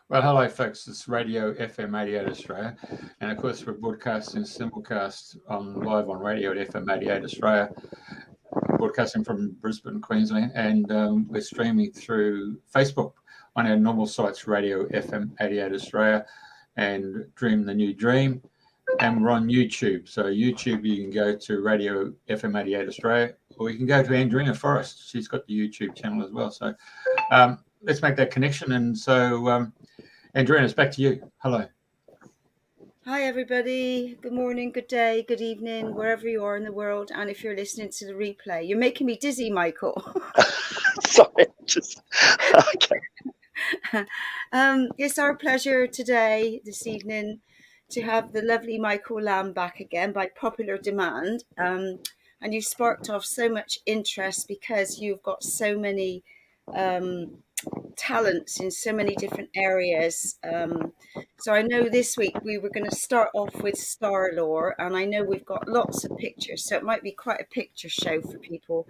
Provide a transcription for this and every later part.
Well, hello, folks. It's Radio FM 88 Australia, and of course, we're broadcasting simulcast live on radio at FM 88 Australia, broadcasting from Brisbane, Queensland, and we're streaming through Facebook on our normal sites, Radio FM 88 Australia, and Dream the New Dream, and we're on YouTube. So YouTube, you can go to Radio FM 88 Australia, or you can go to Andrena Forrest. She's got the YouTube channel as well. So let's make that connection, and so. Andrena, it's back to you. Hello. Hi, everybody. Good morning, good day, good evening, wherever you are in the world. And if you're listening to the replay, you're making me dizzy, Michael. Sorry, just okay. It's our pleasure today, this evening, to have the lovely Michael Lamb back again by popular demand. And you sparked off so much interest because you've got so many talents in so many different areas. So I know this week we were going to start off with star lore, and I know we've got lots of pictures, so it might be quite a picture show for people.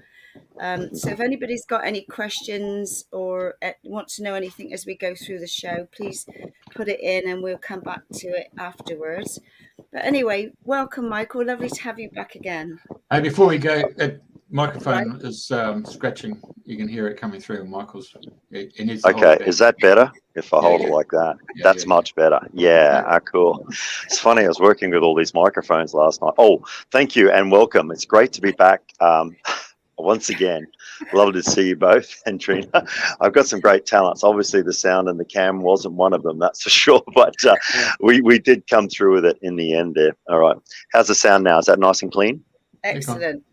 So if anybody's got any questions or wants to know anything as we go through the show, please put it in and we'll come back to it afterwards. But anyway, welcome, Michael. Lovely to have you back again. Hey, before we go, microphone is scratching. You can hear it coming through. Michael's. Okay, is that better if I hold it like that? That's much better. Yeah, cool. It's funny, I was working with all these microphones last night. Oh, thank you and welcome. It's great to be back once again. Lovely to see you both, Andrena. I've got some great talents. Obviously, the sound and the cam wasn't one of them, that's for sure. But we did come through with it in the end there. All right. How's the sound now? Is that nice and clean? Excellent.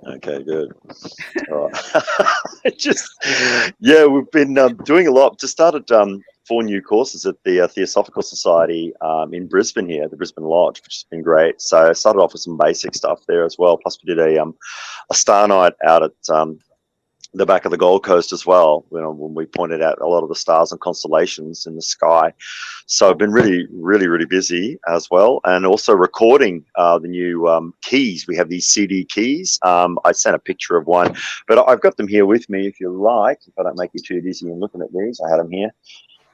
Okay, good. All right. We've been doing a lot. Just started 4 new courses at the Theosophical Society in Brisbane here, the Brisbane Lodge, which has been great. So I started off with some basic stuff there as well. Plus we did a star night out at the back of the Gold Coast as well, when we pointed out a lot of the stars and constellations in the sky. So I've been really busy as well, and also recording the new keys. We have these CD keys. I sent a picture of one, but I've got them here with me if you like, if I don't make you too dizzy in looking at these. I had them here.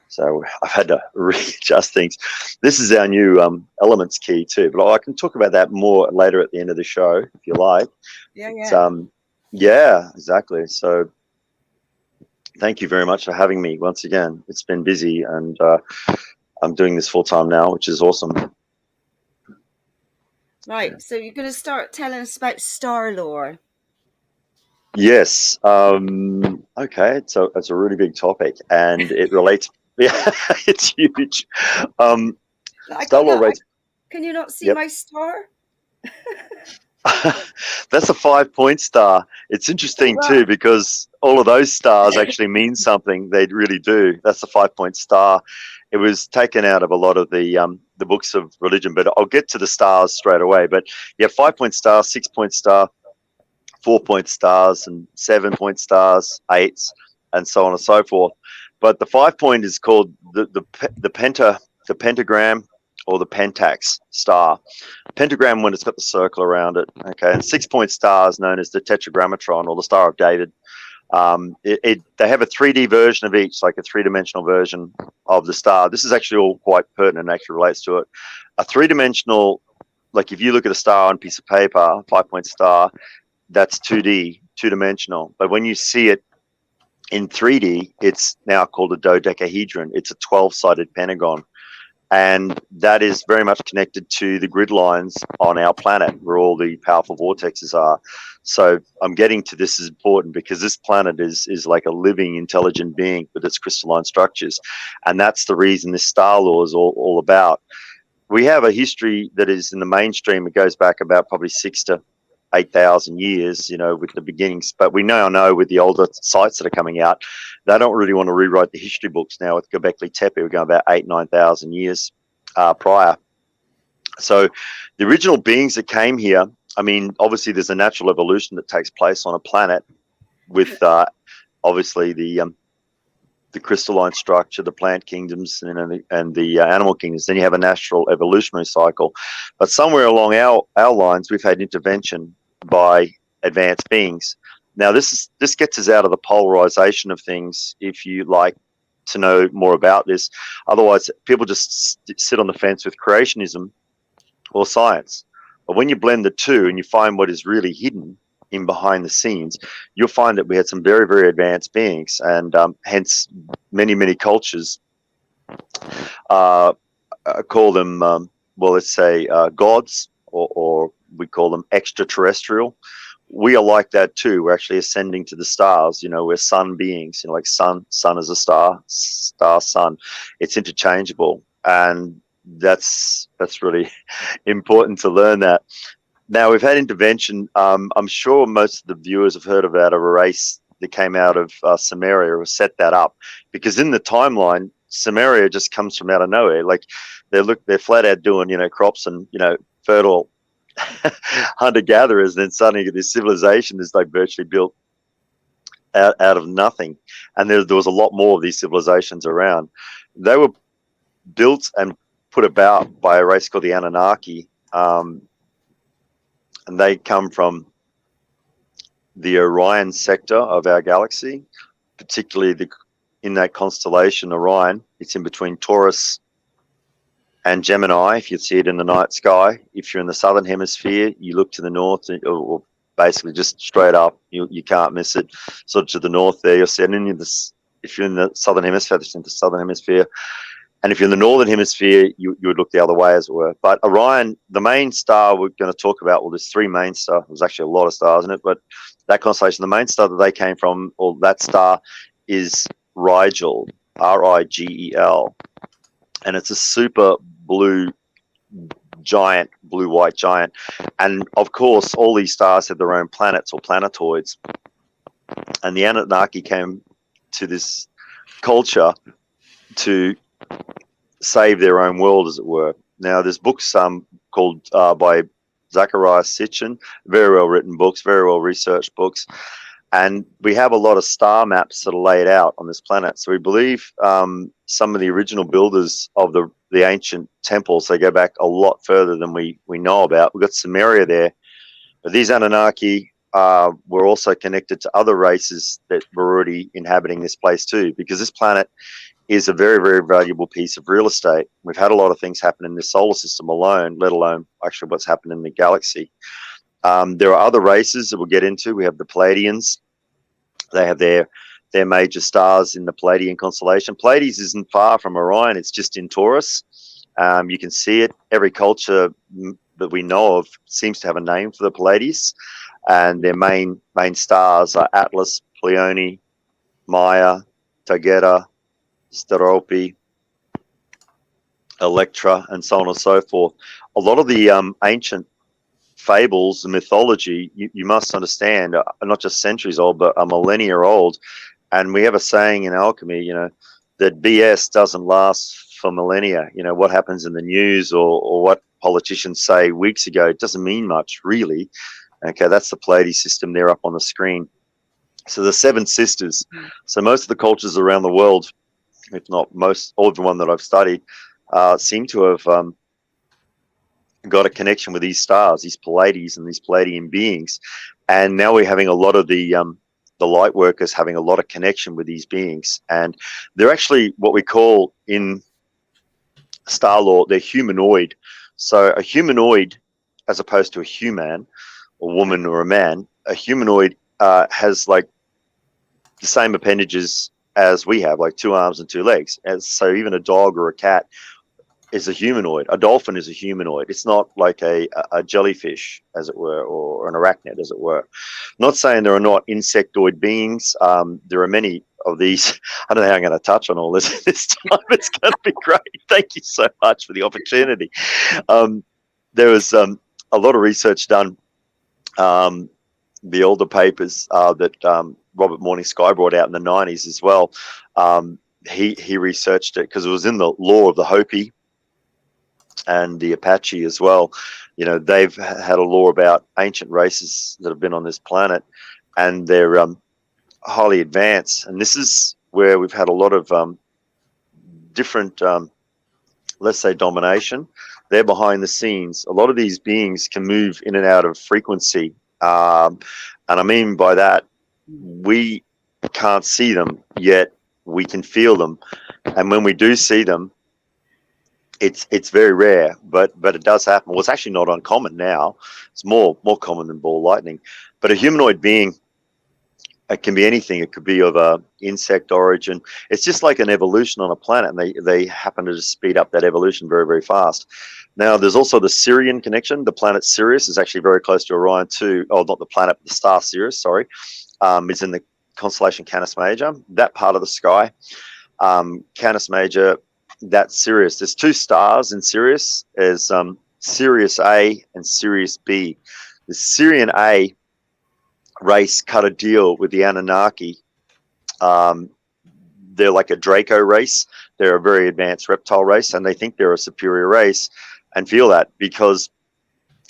So I've had to readjust things. This is our new elements key too, but I can talk about that more later at the end of the show if you like. Yeah, exactly. So thank you very much for having me once again. It's been busy, and I'm doing this full time now, which is awesome. Right. So you're going to start telling us about star lore. Yes. Okay. So it's a really big topic, and it relates. Yeah, it's huge. Star lore. Can you not see my star? That's a 5-point star. It's interesting too, because all of those stars actually mean something. They really do. That's a 5-point star. It was taken out of a lot of the books of religion, but I'll get to the stars straight away. But yeah, 5-point star, 6-point star, 4-point stars, and 7-point stars, 8s, and so on and so forth. But the 5-point is called the pentagram, or the Pentax star. Pentagram when it's got the circle around it. Okay, and 6-point star is known as the Tetragrammatron, or the Star of David. They have a 3D version of each, like a 3-dimensional version of the star. This is actually all quite pertinent and actually relates to it. A 3-dimensional, like if you look at a star on a piece of paper, 5-point star, that's 2D, 2-dimensional. But when you see it in 3D, it's now called a dodecahedron. It's a 12-sided pentagon. And that is very much connected to the grid lines on our planet, where all the powerful vortexes are. So I'm getting to this is important because this planet is like a living, intelligent being with its crystalline structures. And that's the reason this star lore is all about. We have a history that is in the mainstream. It goes back about probably 6,000 to 8,000 years, with the beginnings. But we now know with the older sites that are coming out, they don't really want to rewrite the history books now with Göbekli Tepe. We're going about 8,000 to 9,000 years prior. So the original beings that came here, I mean, obviously there's a natural evolution that takes place on a planet with obviously the crystalline structure, the plant kingdoms, and the animal kingdoms. Then you have a natural evolutionary cycle. But somewhere along our lines, we've had intervention by advanced beings. Now, this gets us out of the polarization of things, if you like, to know more about this. Otherwise, people just sit on the fence with creationism or science. But when you blend the two and you find what is really hidden in behind the scenes, you'll find that we had some very, very advanced beings, and hence many cultures call them, well, let's say gods, or we call them extraterrestrial. We are like that too. We're actually ascending to the stars. You know, we're sun beings. You know, like sun is a star, sun. It's interchangeable, and that's really important to learn that. Now, we've had intervention. I'm sure most of the viewers have heard about a race that came out of Samaria, or set that up, because in the timeline, Samaria just comes from out of nowhere. Like they're flat out doing, you know, crops and, you know, fertile hunter-gatherers. Then suddenly this civilization is like virtually built out of nothing. And there was a lot more of these civilizations around. They were built and put about by a race called the Anunnaki. And they come from the Orion sector of our galaxy, particularly in that constellation Orion. It's in between Taurus and Gemini, if you see it in the night sky. If you're in the southern hemisphere, you look to the north, or basically just straight up, you can't miss it. Sort of to the north there, you'll see it. And if you're in the southern hemisphere, it's in the southern hemisphere. And if you're in the northern hemisphere, you would look the other way, as it were. But Orion, the main star we're going to talk about, well, there's three main stars. There's actually a lot of stars in it, but that constellation, the main star that they came from, or that star, is Rigel, Rigel. And it's a super blue giant, blue-white giant. And, of course, all these stars have their own planets or planetoids. And the Anunnaki came to this culture to save their own world, as it were. Now, there's books called by Zecharia Sitchin, very well written books, very well researched books, and we have a lot of star maps that are laid out on this planet. So we believe some of the original builders of the ancient temples, they go back a lot further than we know about. We've got Samaria there, but these Anunnaki were also connected to other races that were already inhabiting this place too, because this planet is a very, very valuable piece of real estate. We've had a lot of things happen in this solar system alone, let alone actually what's happened in the galaxy. There are other races that we'll get into. We have the Pleiadians. They have their major stars in the Pleiadian constellation. Pleiades isn't far from Orion. It's just in Taurus. You can see it. Every culture that we know of seems to have a name for the Pleiades. And their main stars are Atlas, Pleione, Maya, Taygeta, Sterope, Electra, and so on and so forth. A lot of the ancient fables and mythology, you must understand, are not just centuries old, but are millennia old. And we have a saying in alchemy, you know, that BS doesn't last for millennia. You know, what happens in the news or what politicians say weeks ago, it doesn't mean much, really. Okay, that's the Pleiades system there up on the screen. So the seven sisters. So most of the cultures around the world, if not most, all of the one that I've studied, seem to have got a connection with these stars, these Pleiades and these Pleiadian beings. And now we're having a lot of the light workers having a lot of connection with these beings. And they're actually what we call in star lore, they're humanoid. So a humanoid, as opposed to a human, a woman or a man, a humanoid has like the same appendages as we have, like 2 arms and 2 legs. And so even a dog or a cat is a humanoid. A dolphin is a humanoid. It's not like a jellyfish, as it were, or an arachnid, as it were. Not saying there are not insectoid beings. There are many of these. I don't know how I'm going to touch on all this this time. It's going to be great. Thank you so much for the opportunity. There was a lot of research done. The older papers that Robert Morning Sky brought out in the 90s as well. He researched it because it was in the lore of the Hopi and the Apache as well. You know, they've had a lore about ancient races that have been on this planet, and they're highly advanced. And this is where we've had a lot of different, let's say, domination. They're behind the scenes. A lot of these beings can move in and out of frequency. And I mean by that, we can't see them, yet we can feel them, and when we do see them, it's very rare, but it does happen. Well, it's actually not uncommon now. It's more common than ball lightning. But a humanoid being, it can be anything. It could be of a insect origin. It's just like an evolution on a planet, and they happen to just speed up that evolution very, very fast. Now, there's also the Sirian connection. The planet Sirius is actually very close to Orion too. Oh, not the planet, but the star Sirius, sorry. It's in the constellation Canis Major, that part of the sky. Canis Major, that's Sirius. There's two stars in Sirius. There's Sirius A and Sirius B. The Sirian A race cut a deal with the Anunnaki. They're like a Draco race. They're a very advanced reptile race, and they think they're a superior race and feel that because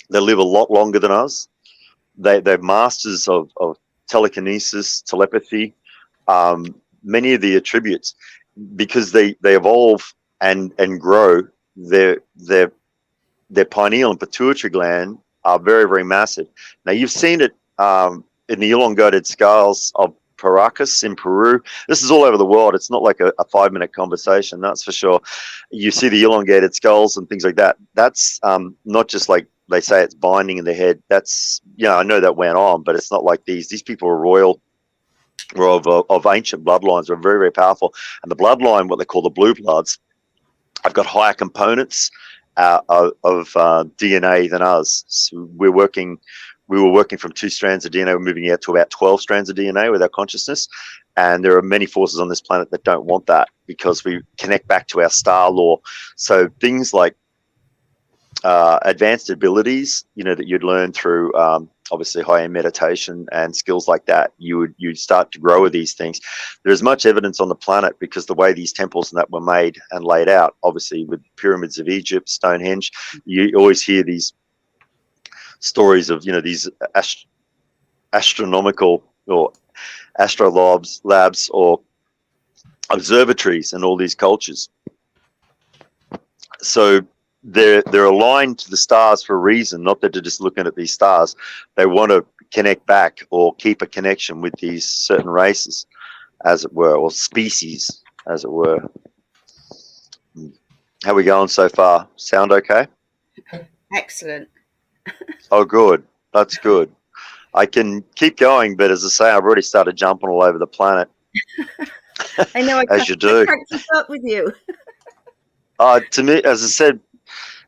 they live a lot longer than us. They're masters of telekinesis, telepathy, many of the attributes, because they evolve and grow. Their pineal and pituitary gland are very, very massive. Now, you've seen it in the elongated skulls of Paracas in Peru. This is all over the world. It's not like a 5-minute conversation, that's for sure. You see the elongated skulls and things like that. That's not just like they say it's binding in the head. That's, I know that went on, but it's not like these. These people are royal, or of ancient bloodlines, are very, very powerful. And the bloodline, what they call the blue bloods, have got higher components of DNA than us. So we were working from 2 strands of DNA. We're moving out to about 12 strands of DNA with our consciousness. And there are many forces on this planet that don't want that, because we connect back to our star law. So things like advanced abilities, that you'd learn through obviously high-end meditation and skills like that, you'd start to grow with these things. There's much evidence on the planet, because the way these temples and that were made and laid out, obviously with pyramids of Egypt, Stonehenge, you always hear these stories of these astronomical or labs or observatories in all these cultures. So they're aligned to the stars for a reason, not that they're just looking at these stars. They want to connect back or keep a connection with these certain races, as it were, or species, as it were. How are we going so far? Sound okay? Excellent. Oh, good. That's good. I can keep going, but as I say, I've already started jumping all over the planet. I know. As you do. I can't keep up with you. To me, as I said,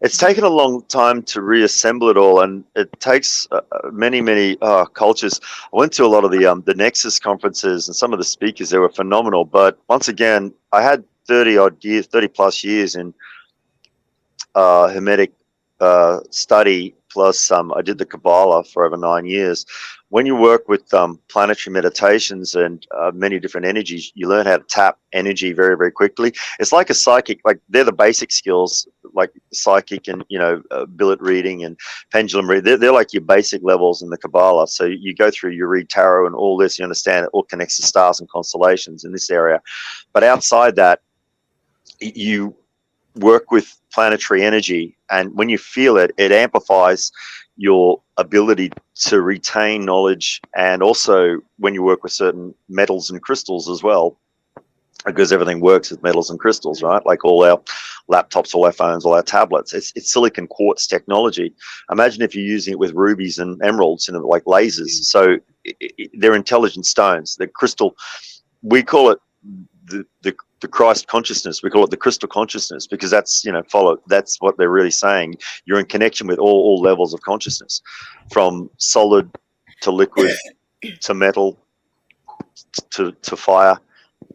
it's taken a long time to reassemble it all, and it takes many cultures. I went to a lot of the Nexus conferences, and some of the speakers, they were phenomenal. But once again, I had 30 plus years in Hermetic study, plus I did the Kabbalah for over 9 years. When you work with planetary meditations and many different energies, you learn how to tap energy very, very quickly. It's like a psychic, like they're the basic skills, like psychic and, billet reading and pendulum reading. They're like your basic levels in the Kabbalah. So you go through, you read tarot and all this, you understand it all connects to stars and constellations in this area. But outside that, you work with planetary energy, and when you feel it, it amplifies your ability to retain knowledge. And also when you work with certain metals and crystals as well, because everything works with metals and crystals, right? Like all our laptops, all our phones, all our tablets, it's silicon quartz technology. Imagine if you're using it with rubies and emeralds, like lasers. So they're intelligent stones. The crystal, we call it the Christ consciousness. We call it the crystal consciousness, because that's that's what they're really saying. You're in connection with all levels of consciousness, from solid to liquid to metal to fire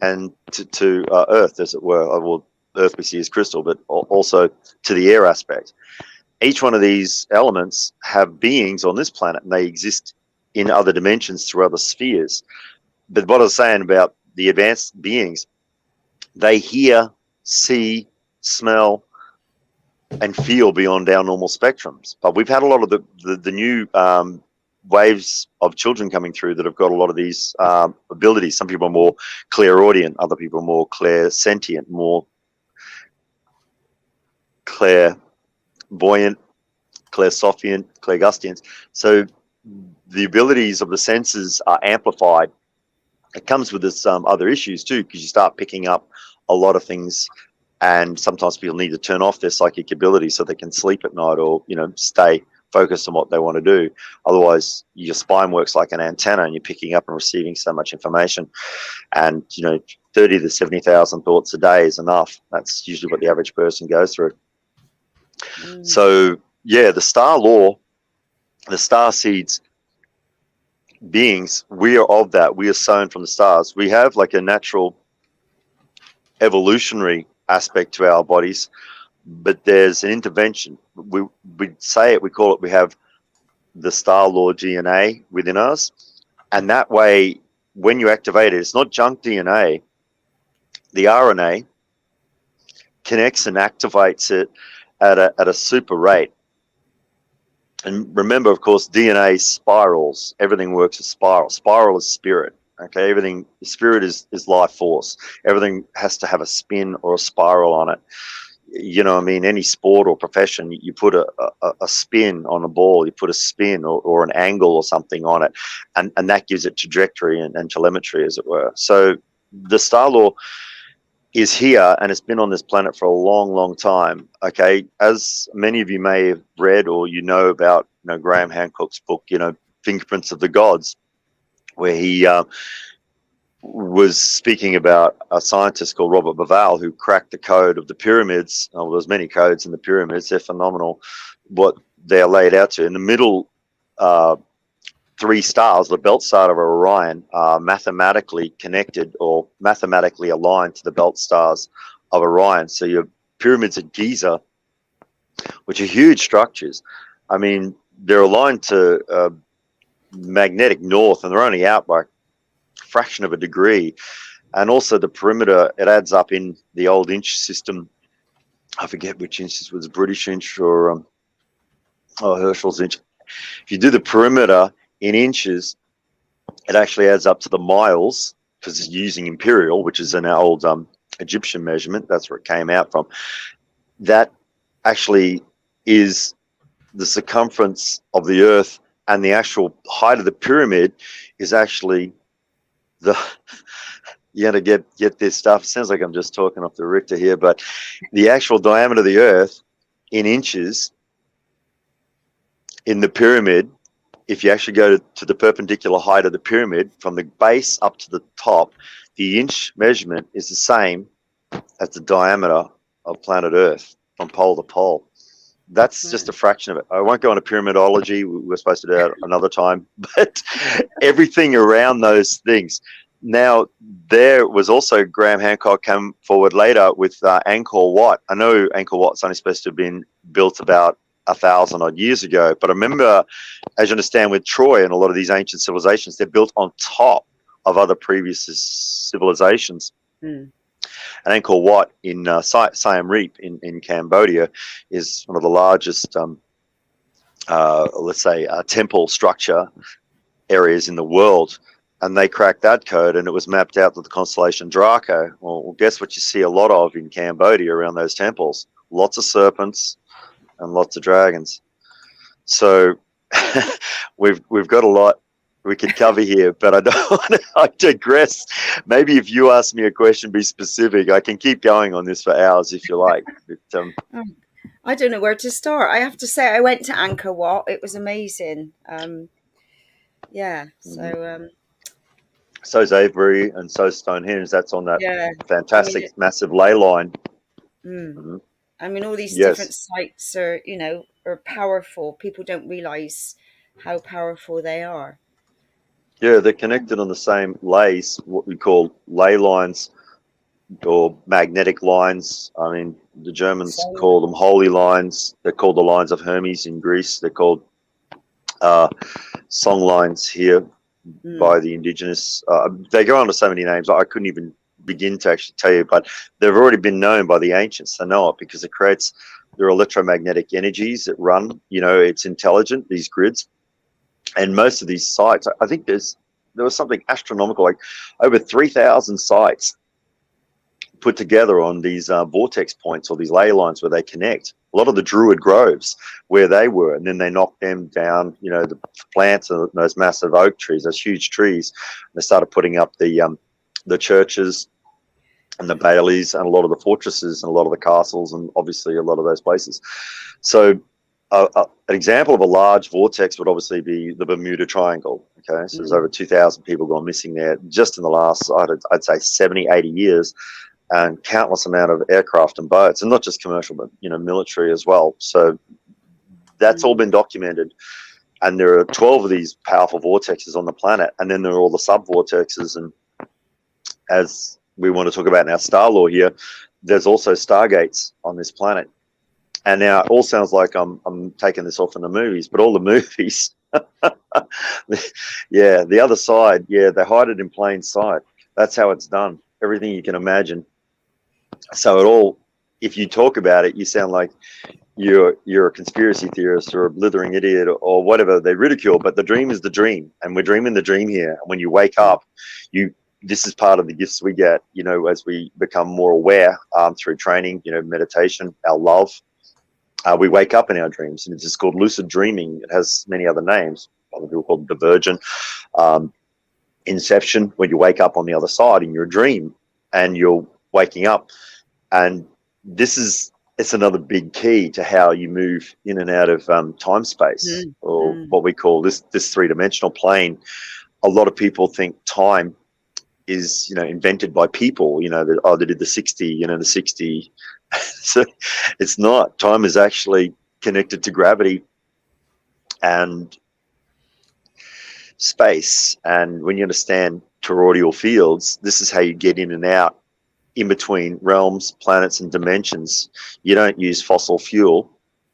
and to earth, as it were. Well, earth we see as crystal, but also to the air aspect. Each one of these elements have beings on this planet, and they exist in other dimensions through other spheres. But what I was saying about the advanced beings, they hear, see, smell, and feel beyond our normal spectrums. But we've had a lot of the new waves of children coming through that have got a lot of these abilities. Some people are more clairaudient, other people are more clairsentient, more clairvoyant, clairsophiant, clairgustians. So the abilities of the senses are amplified it comes with this other issues too, because you start picking up a lot of things, and sometimes people need to turn off their psychic ability so they can sleep at night, or stay focused on what they want to do. Otherwise, your spine works like an antenna, and you're picking up and receiving so much information. And 30 to 70,000 thoughts a day is enough. That's usually what the average person goes through. So yeah, the star law, the star seeds beings, we are of that. We are sown from the stars. We have like a natural evolutionary aspect to our bodies, but there's an intervention. We say it, we call it, we have the star law DNA within us, and that way, when you activate it, it's not junk DNA. The RNA connects and activates it at a super rate. And remember, of course, DNA spirals. Everything works as spiral. Spiral is spirit. Okay, everything, spirit is life force. Everything has to have a spin or a spiral on it. Any sport or profession, you put a spin on a ball, you put a spin or an angle or something on it, and that gives it trajectory and telemetry, as it were. So the star law is here, and it's been on this planet for a long, long time. Okay, as many of you may have read or about Graham Hancock's book, Fingerprints of the Gods, where he was speaking about a scientist called Robert Bauval who cracked the code of the pyramids. Oh, there's many codes in the pyramids. They're phenomenal what they're laid out to. In the middle, 3 stars, the belt star of Orion, are mathematically connected or mathematically aligned to the belt stars of Orion. So your pyramids at Giza, which are huge structures, I mean, they're aligned to magnetic north, and they're only out by a fraction of a degree. And also the perimeter, it adds up in the old inch system. I forget which inch this was, British inch or Herschel's inch. If you do the perimeter in inches, it actually adds up to the miles, because it's using imperial, which is an old Egyptian measurement. That's where it came out from. That actually is the circumference of the Earth, and the actual height of the pyramid is actually you got to get this stuff. It sounds like I'm just talking off the Richter here, but the actual diameter of the Earth in inches in the pyramid, if you actually go to the perpendicular height of the pyramid from the base up to the top, the inch measurement is the same as the diameter of planet Earth from pole to pole. That's just a fraction of it. I won't go into pyramidology. We're supposed to do that another time, but everything around those things. Now, there was also Graham Hancock came forward later with Angkor Wat. I know Angkor Wat's only supposed to have been built about 1,000 odd years ago, but I remember, as you understand, with Troy and a lot of these ancient civilizations, they're built on top of other previous civilizations. And Angkor Wat in Siam Reap in Cambodia is one of the largest, let's say, temple structure areas in the world. And they cracked that code, and it was mapped out to the constellation Draco. Well, guess what you see a lot of in Cambodia around those temples? Lots of serpents and lots of dragons. So we've got a lot we could cover here, but I don't want to, I digress. Maybe if you ask me a question, be specific. I can keep going on this for hours if you like. But, I don't know where to start. I have to say, I went to Angkor Wat. It was amazing. Yeah. So's Avebury and so's Stonehenge. That's on that fantastic, massive ley line. I mean, all these different sites are, are powerful. People don't realize how powerful they are. Yeah, they're connected on the same lays, what we call ley lines or magnetic lines. I mean, the Germans call them holy lines. They're called the lines of Hermes in Greece. They're called song lines here by the indigenous. They go on to so many names. I couldn't even begin to actually tell you, but they've already been known by the ancients. They know it because it creates their electromagnetic energies that run. It's intelligent, these grids. And most of these sites, I think there was something astronomical, like over 3,000 sites put together on these vortex points or these ley lines where they connect. a lot of the Druid groves where they were, and then they knocked them down, you know, the plants of those massive oak trees, those huge trees. They started putting up the churches and the baileys and a lot of the fortresses and a lot of the castles and obviously a lot of those places. So an example of a large vortex would obviously be the Bermuda Triangle. Okay, so there's over 2,000 people gone missing there just in the last, I'd say 70, 80 years, and countless amount of aircraft and boats, and not just commercial, but, you know, military as well. So that's all been documented. And there are 12 of these powerful vortexes on the planet, and then there are all the sub-vortexes. And as we want to talk about in our star law here, there's also stargates on this planet. And now it all sounds like I'm taking this off in the movies, but all the movies, yeah, the other side, yeah, they hide it in plain sight. That's how it's done. Everything you can imagine. So it all, if you talk about it, you sound like you're a conspiracy theorist or a blithering idiot or whatever they ridicule. But the dream is the dream, and we're dreaming the dream here. And when you wake up, this is part of the gifts we get, you know, as we become more aware through training, you know, meditation, our love. We wake up in our dreams, and it's just called lucid dreaming. It has many other names. Other people call it divergent, inception, when you wake up on the other side in your dream and you're waking up. And it's another big key to how you move in and out of time space, or what we call this three-dimensional plane. A lot of people think time is, you know, invented by people, you know, that they did the 60, you know, the 60. So it's not. Time is actually connected to gravity and space. And when you understand toroidal fields, this is how you get in and out in between realms, planets, and dimensions. You don't use fossil fuel.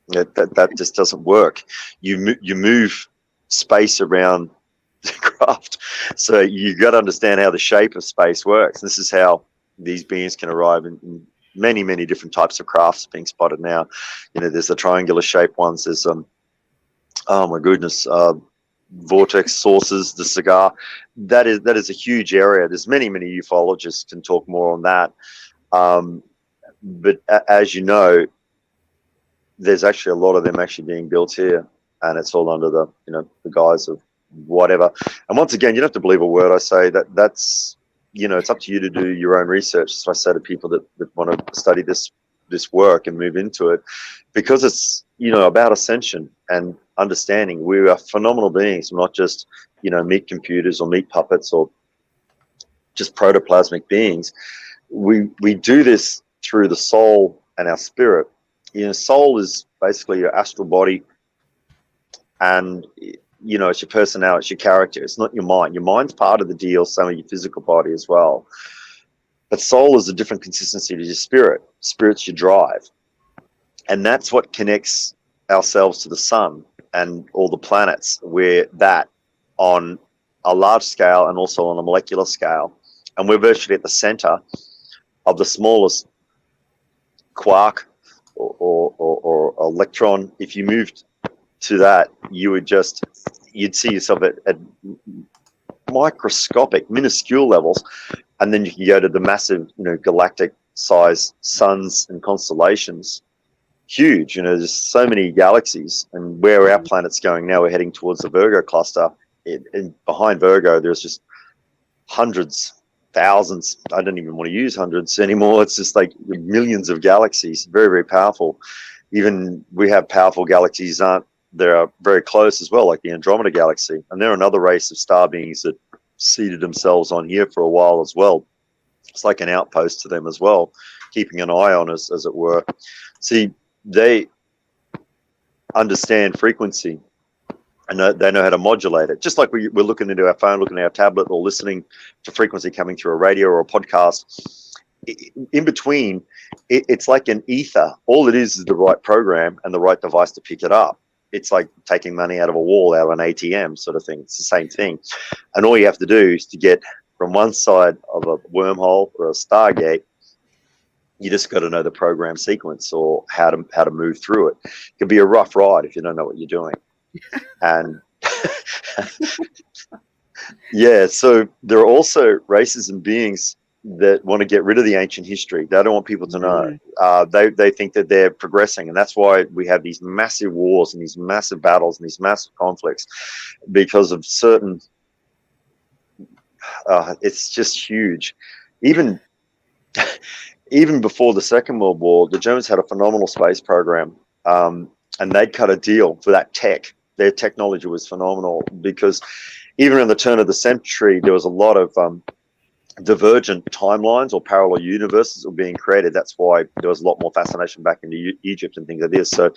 That just doesn't work. You move space around the craft. So you got to understand how the shape of space works. This is how these beings can arrive in many, many different types of crafts being spotted now. You know, there's the triangular shaped ones. There's oh my goodness, vortex sources, the cigar. That is a huge area. There's many ufologists can talk more on that. But as you know, there's actually a lot of them actually being built here, and it's all under the, you know, the guise of whatever. And once again, you don't have to believe a word I say. That's, you know, it's up to you to do your own research. So I say to people that want to study this work and move into it, because it's, you know, about ascension and understanding. We are phenomenal beings. We're not just, you know, meat computers or meat puppets or just protoplasmic beings. We do this through the soul and our spirit. You know, soul is basically your astral body, and, you know, it's your personality, it's your character. It's not your mind. Your mind's part of the deal, so your physical body as well. But soul is a different consistency to your spirit. Spirit's your drive. And that's what connects ourselves to the sun and all the planets. We're that on a large scale and also on a molecular scale. And we're virtually at the center of the smallest quark or electron. If you moved to that, you'd see yourself at microscopic, minuscule levels, and then you can go to the massive, you know, galactic size suns and constellations. Huge, you know, there's so many galaxies, and where our planet's going now, we're heading towards the Virgo cluster. And behind Virgo, there's just hundreds, thousands. I don't even want to use hundreds anymore. It's just like millions of galaxies, very, very powerful. Even we have powerful galaxies that are very close as well, like the Andromeda galaxy. And they're another race of star beings that seeded themselves on here for a while as well. It's like an outpost to them as well, keeping an eye on us, as it were. See, they understand frequency, and they know how to modulate it. Just like we're looking into our phone, looking at our tablet, or listening to frequency coming through a radio or a podcast. In between, it's like an ether. All it is the right program and the right device to pick it up. It's like taking money out of a wall, out of an ATM sort of thing. It's the same thing. And all you have to do is to get from one side of a wormhole or a stargate, you just got to know the program sequence or how to move through it. It can be a rough ride if you don't know what you're doing. And yeah, so there are also races and beings that want to get rid of the ancient history. They don't want people to know. They think that they're progressing, and that's why we have these massive wars and these massive battles and these massive conflicts, because of certain. It's just huge. Even before the Second World War, the Germans had a phenomenal space program, and they'd cut a deal for that tech. Their technology was phenomenal, because even in the turn of the century, there was a lot of divergent timelines or parallel universes that were being created. That's why there was a lot more fascination back into Egypt and things like this. So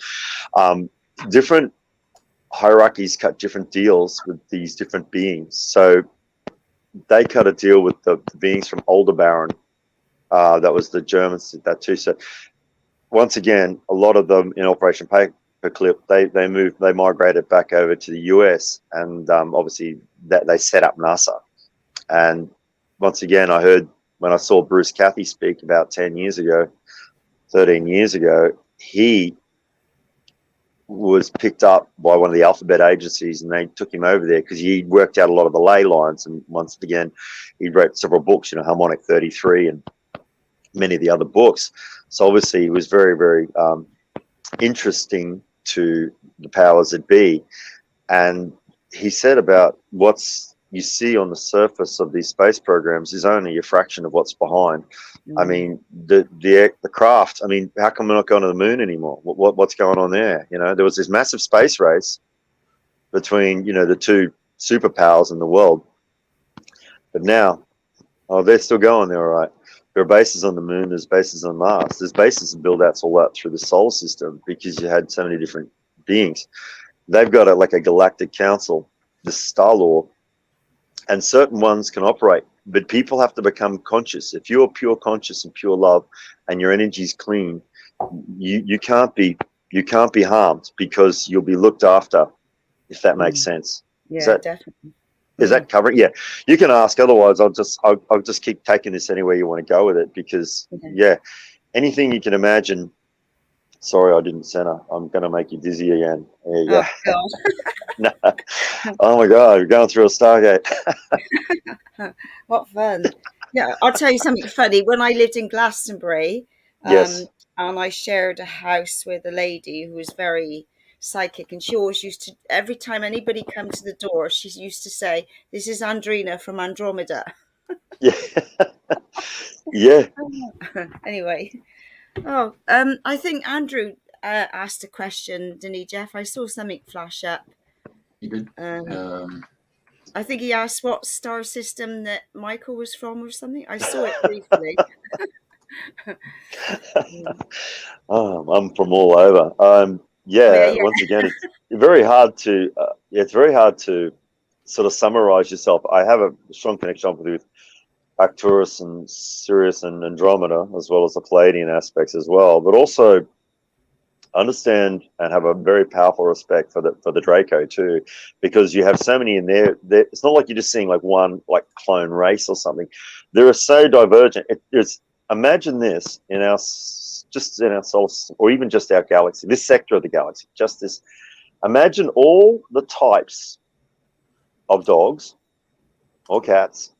different hierarchies cut different deals with these different beings. So they cut a deal with the beings from Aldebaran. That was the Germans did that too. So once again, a lot of them in Operation Paperclip, they migrated back over to the US, and obviously that they set up NASA. And once again, I heard when I saw Bruce Cathy speak about 13 years ago, he was picked up by one of the alphabet agencies, and they took him over there because he worked out a lot of the ley lines. And once again, he wrote several books, Harmonic 33 and many of the other books. So obviously it was very, very interesting to the powers that be. And he said about what's you see on the surface of these space programs is only a fraction of what's behind. I mean, the craft. I mean, how come we're not going to the moon anymore? What's going on there? There was this massive space race between the two superpowers in the world, but now, they're still going. They're all right. There are bases on the moon. There's bases on Mars. There's bases and build-outs all out through the solar system, because you had so many different beings. They've got like a galactic council, the Star Law. And certain ones can operate, but people have to become conscious. If you're pure conscious and pure love, and your energy is clean, you can't be harmed, because you'll be looked after, if that makes sense. Yeah, definitely. Is that covering? Yeah, you can ask. Otherwise, I'll just keep taking this anywhere you want to go with it, because anything you can imagine. Sorry, I didn't center. I'm going to make you dizzy again. There you go. No. Oh my God, we're going through a Stargate. What fun. Yeah, I'll tell you something funny. When I lived in Glastonbury, Yes. And I shared a house with a lady who was very psychic, and she always used to, every time anybody come to the door, she used to say, "This is Andrena from Andromeda." Yeah. Yeah. Anyway. I think Andrew asked a question, didn't he, Jeff? I saw something flash up. You good? I think he asked what star system that Michael was from or something. I saw it briefly. I'm from all over. Once again, it's very hard to sort of summarize yourself. I have a strong connection with Arcturus and Sirius and Andromeda, as well as the Palladian aspects as well, but also understand and have a very powerful respect for the Draco too, because you have so many in there. It's not like you're just seeing like one like clone race or something. They're so divergent. Imagine this in our solar system, or even just our galaxy, this sector of the galaxy, just this. Imagine all the types of dogs or cats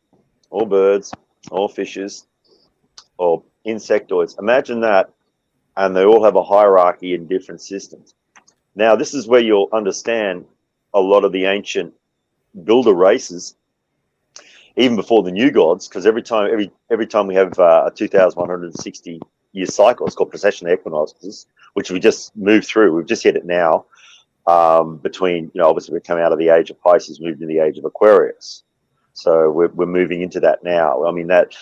or birds or fishes or insectoids. Imagine that, and they all have a hierarchy in different systems. Now, this is where you'll understand a lot of the ancient builder races, even before the new gods, because every time we have a 2,160 year cycle, it's called precession equinoxes, which we just moved through. We've just hit it now. Between, obviously we're coming out of the age of Pisces, moved into the age of Aquarius. So we're moving into that now. I mean, that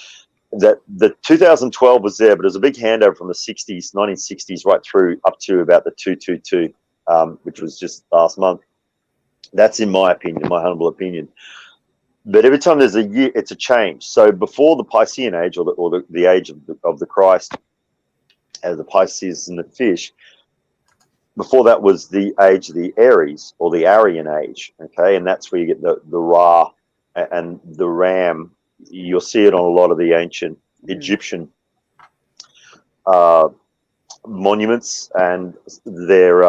the 2012 was there, but it was a big handover from the 60s, 1960s, right through up to about the 222, which was just last month. That's in my opinion, my humble opinion. But every time there's a year, it's a change. So before the Piscean age, or the age of the Christ, as the Pisces and the fish, before that was the age of the Aries, or the Aryan age. Okay, and that's where you get the Ra and the Ram. You'll see it on a lot of the ancient Egyptian monuments and their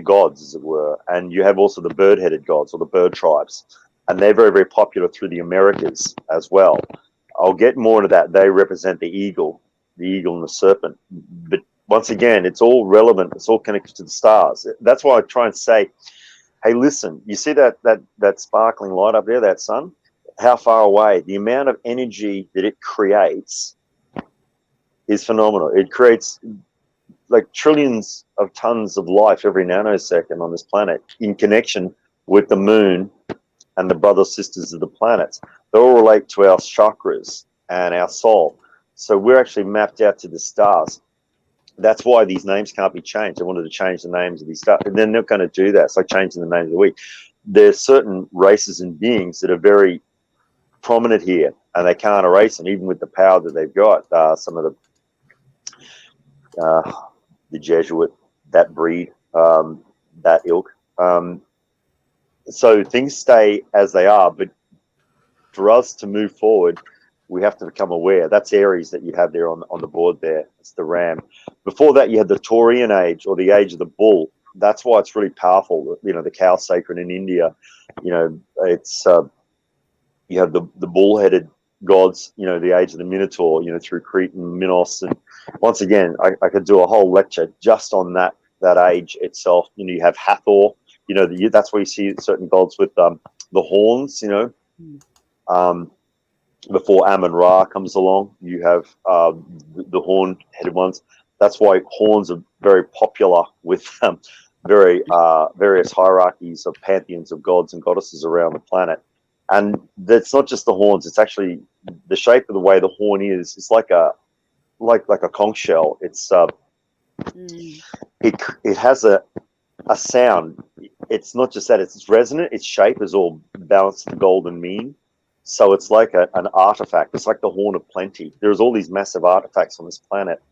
gods, as it were. And you have also the bird-headed gods, or the bird tribes, and they're very, very popular through the Americas as well. I'll get more into that. They represent the eagle and the serpent. But once again, it's all relevant. It's all connected to the stars. That's why I try and say, hey, listen, you see that sparkling light up there, that sun? How far away? The amount of energy that it creates is phenomenal. It creates like trillions of tons of life every nanosecond on this planet in connection with the moon and the brothers sisters of the planets. They all relate to our chakras and our soul. So we're actually mapped out to the stars. That's why these names can't be changed. They wanted to change the names of these stars, and they're not going to do that. It's like changing the names of the week. There's certain races and beings that are very prominent here, and they can't erase them, even with the power that they've got. Some of the Jesuit, that breed, that ilk. So things stay as they are, but for us to move forward, we have to become aware. That's Aries that you have there on the board there. It's the ram. Before that, you had the Taurian age, or the age of the bull. That's why it's really powerful. You know, the cow sacred in India. You know, it's you have the bull-headed gods. You know, the age of the Minotaur. You know, through Crete and Minos. And once again, I could do a whole lecture just on that age itself. You know, you have Hathor. You know, that's where you see certain gods with the horns. You know. Before Amun-Ra comes along, you have the horn-headed ones. That's why horns are very popular with various hierarchies of pantheons of gods and goddesses around the planet. And that's not just the horns; it's actually the shape of the way the horn is. It's like a conch shell. It's it has a sound. It's not just that; it's resonant. Its shape is all balanced to the golden mean. So it's like an artifact. It's like the horn of plenty. There's all these massive artifacts on this planet,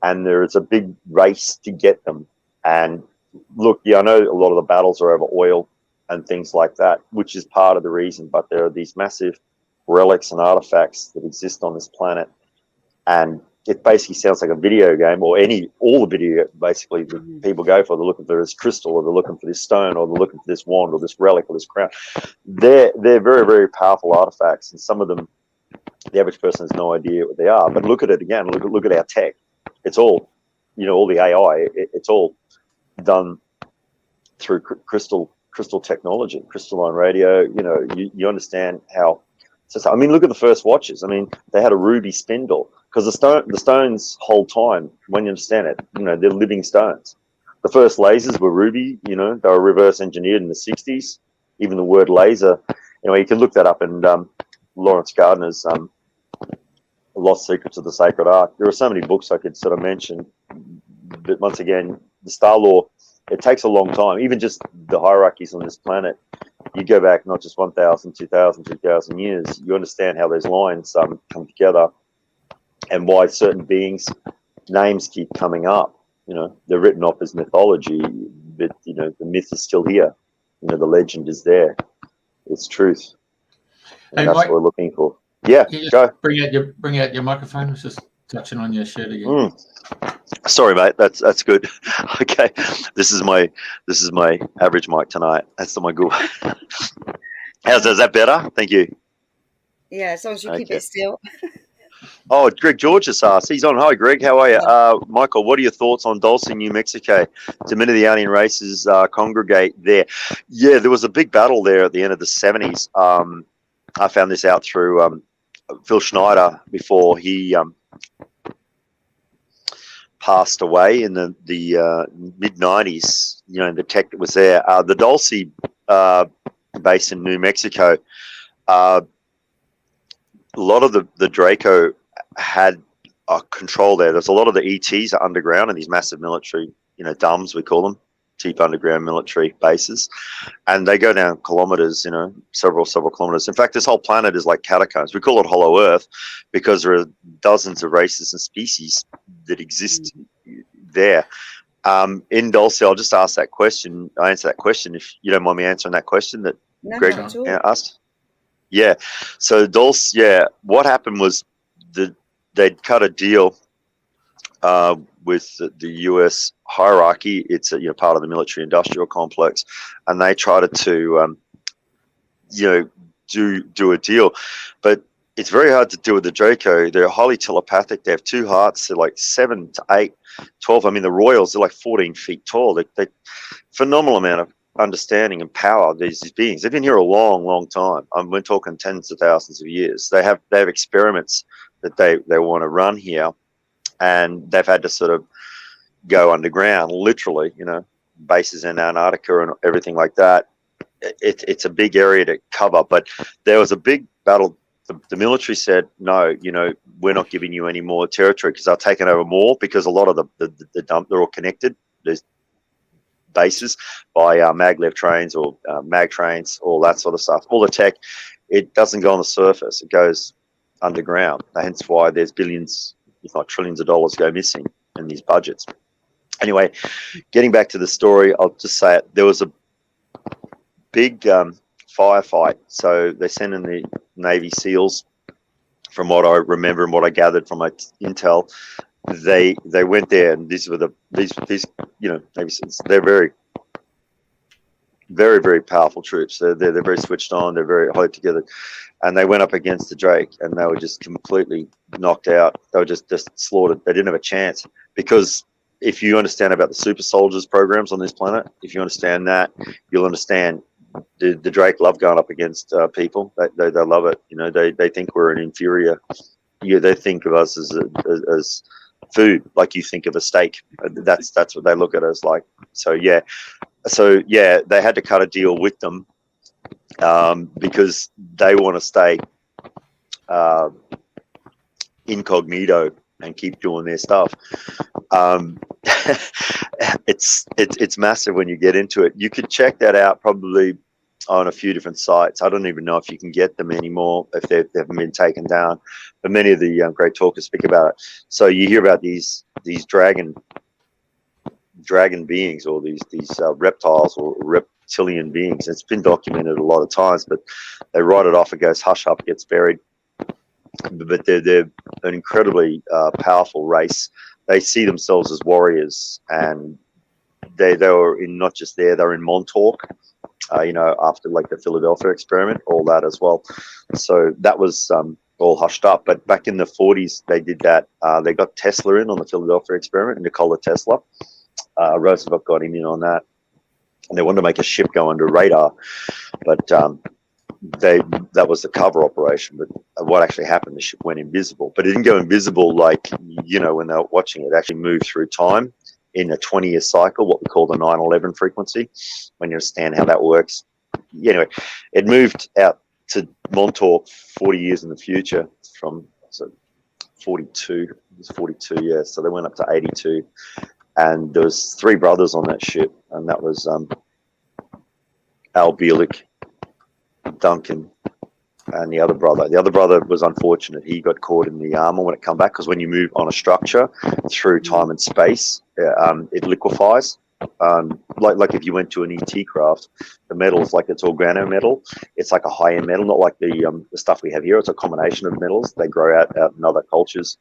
and there is a big race to get them. And look, yeah, I know a lot of the battles are over oil and things like that, which is part of the reason. But there are these massive relics and artifacts that exist on this planet, and it basically sounds like a video game, or all the video basically that people go for. They're looking for this crystal, or they're looking for this stone, or they're looking for this wand, or this relic, or this crown. They're very, very powerful artifacts, and some of them, the average person has no idea what they are. But look at it again. Look at our tech. It's all, you know, all the AI. It's all done through crystal technology, crystalline radio. You know, you understand how. I mean, look at the first watches. I mean, they had a ruby spindle. Because the stones hold time, when you understand it. You know, they're living stones. The first lasers were ruby. You know, they were reverse engineered in the 60s. Even the word laser. Anyway, you can look that up in Lawrence Gardner's Lost Secrets of the Sacred Art. There are so many books I could sort of mention. But once again, the star law, it takes a long time. Even just the hierarchies on this planet. You go back not just 1,000, 2,000, 3,000 years. You understand how those lines come together. And why certain beings' names keep coming up. You know, they're written off as mythology, but, you know, the myth is still here. You know, the legend is there. It's truth. And hey, that's Mike, what we're looking for. Yeah, go. Bring out your microphone. I was just touching on your shirt again. Sorry, mate. That's good. Okay, this is my average mic tonight. That's my good. Is that better? Thank you. Yeah, as long as you keep it still. Oh, Greg George has asked. He's on. Hi, Greg. How are you? Michael, what are your thoughts on Dulce, New Mexico? Do many of the alien races congregate there? Yeah, there was a big battle there at the end of the 70s. I found this out through Phil Schneider before he passed away in the mid-90s. You know, the tech that was there. The Dulce base in New Mexico, a lot of the Draco had control there. There's a lot of the ETs are underground in these massive military, you know, DUMs, we call them, deep underground military bases, and they go down kilometers, you know, several kilometers. In fact, this whole planet is like catacombs. We call it Hollow Earth because there are dozens of races and species that exist there. In Dulce, I'll just ask that question. I answer that question if you don't mind me answering that question that Greg asked. Yeah. So Dulce, yeah, what happened was they'd cut a deal with the U.S. hierarchy. It's part of the military-industrial complex, and they tried to do a deal. But it's very hard to do with the Draco. They're highly telepathic. They have two hearts. They're like 7 to 8, 12. I mean, the Royals, they're like 14 feet tall. They phenomenal amount of understanding and power, these beings. They've been here a long, long time. We're talking tens of thousands of years. They have experiments that they want to run here, and they've had to sort of go underground, literally, you know, bases in Antarctica and everything like that. It's a big area to cover, but there was a big battle. The military said, no, you know, we're not giving you any more territory because they're taking over more, because a lot of the dump, they're all connected. There's bases by maglev trains or mag trains, all that sort of stuff. All the tech, it doesn't go on the surface. It goes underground. Hence why there's billions, if not trillions of dollars go missing in these budgets. Anyway, getting back to the story, I'll just say it. There was a big firefight. So they sent in the Navy SEALs, from what I remember and what I gathered from my intel. They went there, and these you know, Navy SEALs, they're very, very, very powerful troops. They're very switched on. They're very highly together, and they went up against the Drake, and they were just completely knocked out. They were just slaughtered. They didn't have a chance, because if you understand about the super soldiers programs on this planet, if you understand that, you'll understand the Drake love going up against people. They love it. You know, they think we're an inferior. Yeah, they think of us as food, like you think of a steak. That's what they look at us like. So yeah, they had to cut a deal with them because they want to stay incognito and keep doing their stuff. It's massive when you get into it. You could check that out probably on a few different sites. I don't even know if you can get them anymore, if they haven't been taken down, but many of the great talkers speak about it. So you hear about these dragon beings, or these reptiles or reptilian beings. It's been documented a lot of times, but they write it off. It goes hush up, gets buried. But they're an incredibly powerful race. They see themselves as warriors, and they were in, not just there, they were in Montauk, you know, after like the Philadelphia experiment, all that as well. So that was all hushed up. But back in the 40s, they did that. They got Tesla in on the Philadelphia experiment, Nikola Tesla. Roosevelt got him in on that, and they wanted to make a ship go under radar, but that was the cover operation. But what actually happened, the ship went invisible, but it didn't go invisible like, you know, when they were watching it. It actually moved through time in a 20-year cycle, what we call the 9/11 frequency, when you understand how that works. Anyway, it moved out to Montauk 40 years in the future from 42. It was 42, yeah. So they went up to 82, and there was 3 brothers on that ship, and that was Al Bielek, Duncan, and the other brother. The other brother was unfortunate. He got caught in the armor when it come back, because when you move on a structure through time and space, it liquefies. Like if you went to an ET craft, the metal's like, it's organo metal. It's like a high-end metal, not like the stuff we have here. It's a combination of metals. They grow out in other cultures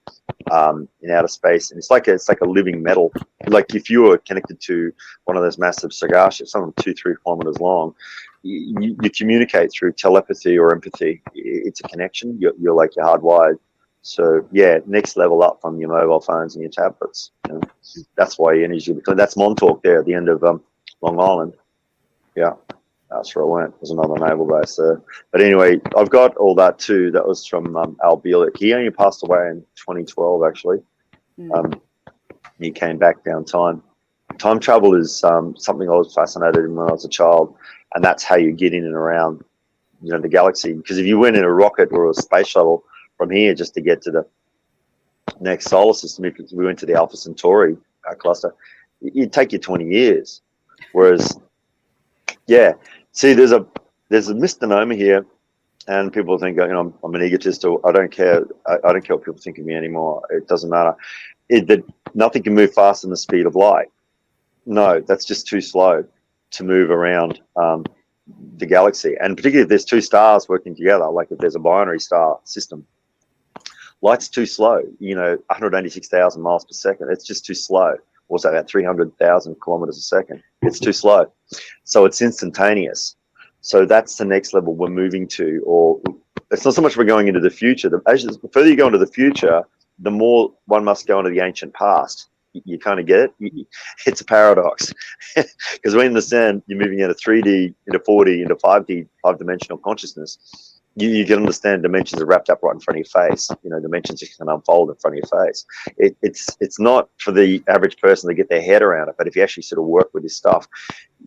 in outer space, and it's like a living metal. Like if you were connected to one of those massive cigar ships, some of them 2-3 kilometers long, you communicate through telepathy or empathy. It's a connection. You're like, you're hardwired. So yeah, next level up from your mobile phones and your tablets. You know? That's why energy. Because that's Montauk there at the end of Long Island. Yeah, that's where I went. There's another naval base there. But anyway, I've got all that too. That was from Al Bielek. He only passed away in 2012, actually. He came back down time. Time travel is something I was fascinated in when I was a child, and that's how you get in and around, you know, the galaxy. Because if you went in a rocket or a space shuttle from here just to get to the next solar system, if we went to the Alpha Centauri cluster, it'd take you 20 years. Whereas, yeah, see, there's a misnomer here, and people think, you know, I'm an egotist, or I don't care. I don't care what people think of me anymore. It doesn't matter. That nothing can move faster than the speed of light. No, that's just too slow to move around the galaxy, and particularly if there's 2 stars working together, like if there's a binary star system. Light's too slow, you know, 186,000 miles per second. It's just too slow. What's that, about 300,000 kilometers a second? It's too slow. So it's instantaneous. So that's the next level we're moving to, or it's not so much we're going into the future. The further you go into the future, the more one must go into the ancient past. You kind of get it. It's a paradox, because when you understand you're moving out of 3D into 4D into 5D, 5-dimensional consciousness, you can understand dimensions are wrapped up right in front of your face. Dimensions can unfold in front of your face. It's not for the average person to get their head around it, but if you actually sort of work with this stuff,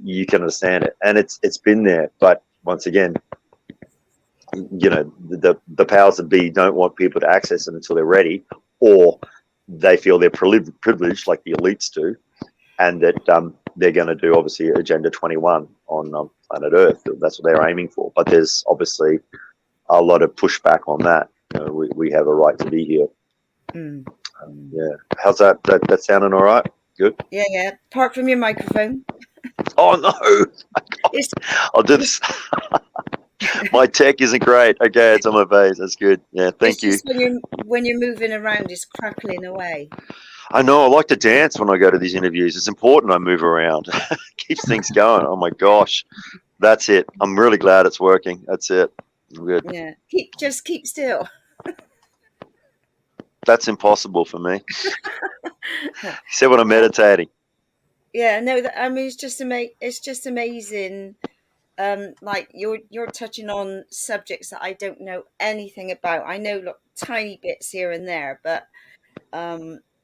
you can understand it. And it's been there, but once again, the powers that be don't want people to access it until they're ready, or they feel they're privileged, like the elites do, and that they're going to do, obviously, Agenda 21 on planet Earth. That's what they're aiming for. But there's obviously a lot of pushback on that. We have a right to be here. Yeah. How's that? That sounding all right? Good? Yeah. Apart from your microphone. Oh, no. I'll do this. My tech isn't great. Okay, it's on my face. That's good. Yeah, thank you. Just when you're moving around, it's crackling away. I know. I like to dance when I go to these interviews. It's important I move around. Keeps things going. Oh my gosh, that's it. I'm really glad it's working. That's it. I'm good. Yeah, just keep still. That's impossible for me. Except when I'm meditating. Yeah, no. I mean, it's just amazing. Like you're touching on subjects that I don't know anything about. I know tiny bits here and there, but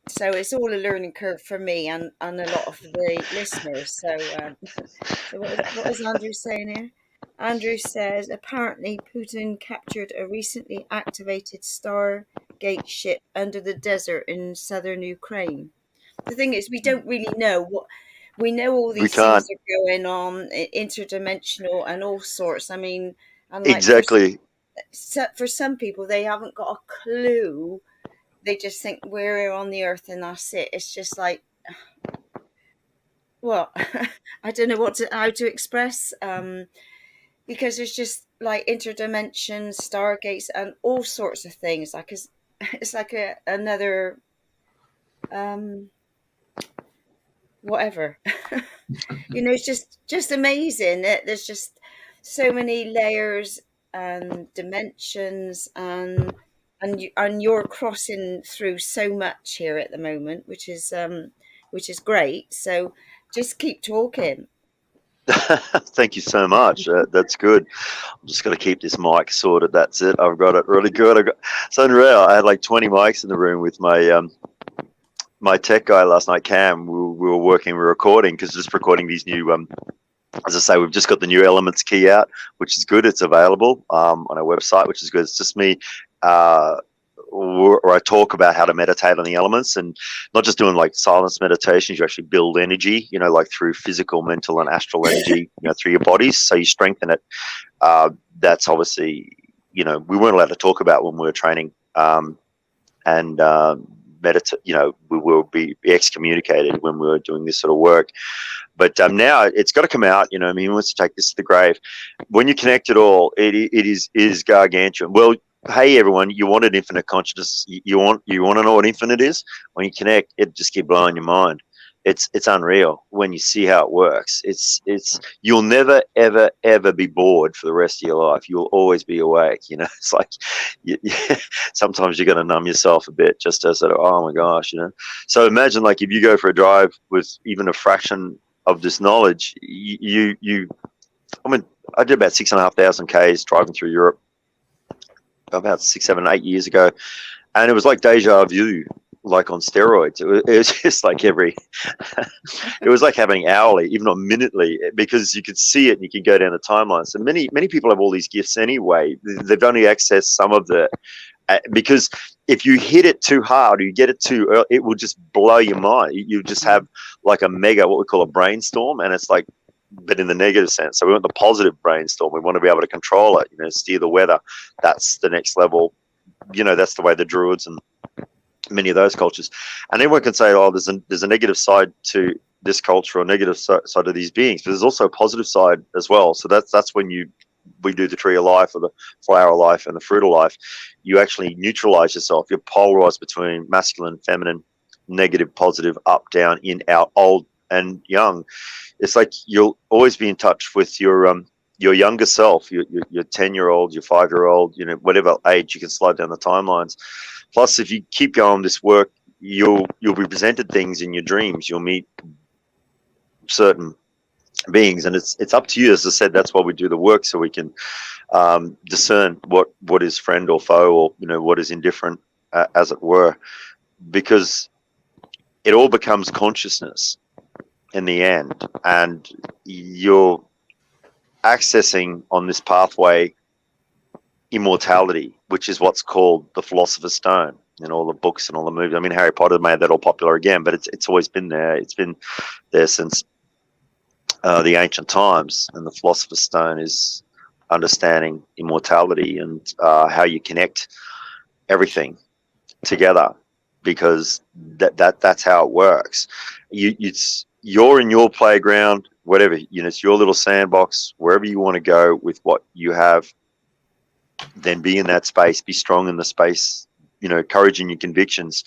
so it's all a learning curve for me and a lot of the listeners. So, so what is Andrew saying here? Andrew says apparently Putin captured a recently activated Stargate ship under the desert in southern Ukraine. The thing is, we don't really know what. We know all these things are going on, interdimensional and all sorts. I mean, and like exactly. For some people, they haven't got a clue. They just think we're on the earth and that's it. It's just like, well, I don't know how to express, because there's just like interdimensions, stargates, and all sorts of things. Like it's like another. Whatever. It's just amazing. There's just so many layers and dimensions, and you're crossing through so much here at the moment, which is great. So just keep talking. Thank you so much. That's good. I'm just going to keep this mic sorted. That's it. I've got it really good. It's unreal. I had like 20 mics in the room with my tech guy last night, Cam. We were recording, because just recording these new, as I say, we've just got the new Elements key out, which is good. It's available on our website, which is good. It's just me, where I talk about how to meditate on the elements, and not just doing like silence meditations. You actually build energy, like through physical, mental, and astral energy, through your bodies. So you strengthen it. That's obviously, we weren't allowed to talk about when we were training, and meditate, we will be excommunicated when we were doing this sort of work. But now it's got to come out. He wants to take this to the grave. When you connect it all, it is gargantuan. Well, hey everyone, you wanted infinite consciousness. You want to know what infinite is? When you connect, it just keeps blowing your mind. It's unreal when you see how it works. It's you'll never ever be bored for the rest of your life. You'll always be awake. It's like sometimes you're going to numb yourself a bit just to sort of, oh my gosh, So imagine like if you go for a drive with even a fraction of this knowledge, I did about 6,500 Ks driving through Europe about 6, 7, 8 years ago, and it was like deja vu. Like on steroids. It was just like it was like having hourly, even not minutely, because you could see it and you could go down the timeline. So many people have all these gifts anyway. They've only accessed some of the, because if you hit it too hard or you get it too early, it will just blow your mind. You just have like a mega, what we call a brainstorm, and it's like, but in the negative sense. So we want the positive brainstorm. We want to be able to control it, steer the weather. That's the next level. That's the way the Druids and many of those cultures, and everyone can say, oh, there's a negative side to this culture or negative side of these beings, but there's also a positive side as well. So that's when we do the tree of life or the flower of life and the fruit of life. You actually neutralize yourself. You're polarized between masculine, feminine, negative, positive, up, down, in, out, old and young. It's like you'll always be in touch with your your younger self, your 10-year-old, your 5-year-old, whatever age, you can slow down the timelines. Plus, if you keep going this work, you'll be presented things in your dreams. You'll meet certain beings, and it's up to you. As I said, that's why we do the work, so we can discern what is friend or foe, or what is indifferent, as it were, because it all becomes consciousness in the end, and you're accessing on this pathway immortality, which is what's called the Philosopher's Stone in all the books and all the movies. I mean, Harry Potter made that all popular again, but it's always been there. It's been there since the ancient times, and the Philosopher's Stone is understanding immortality and how you connect everything together, because that's how it works. You're in your playground, whatever, it's your little sandbox, wherever you want to go with what you have. Then be in that space, be strong in the space, courage in your convictions.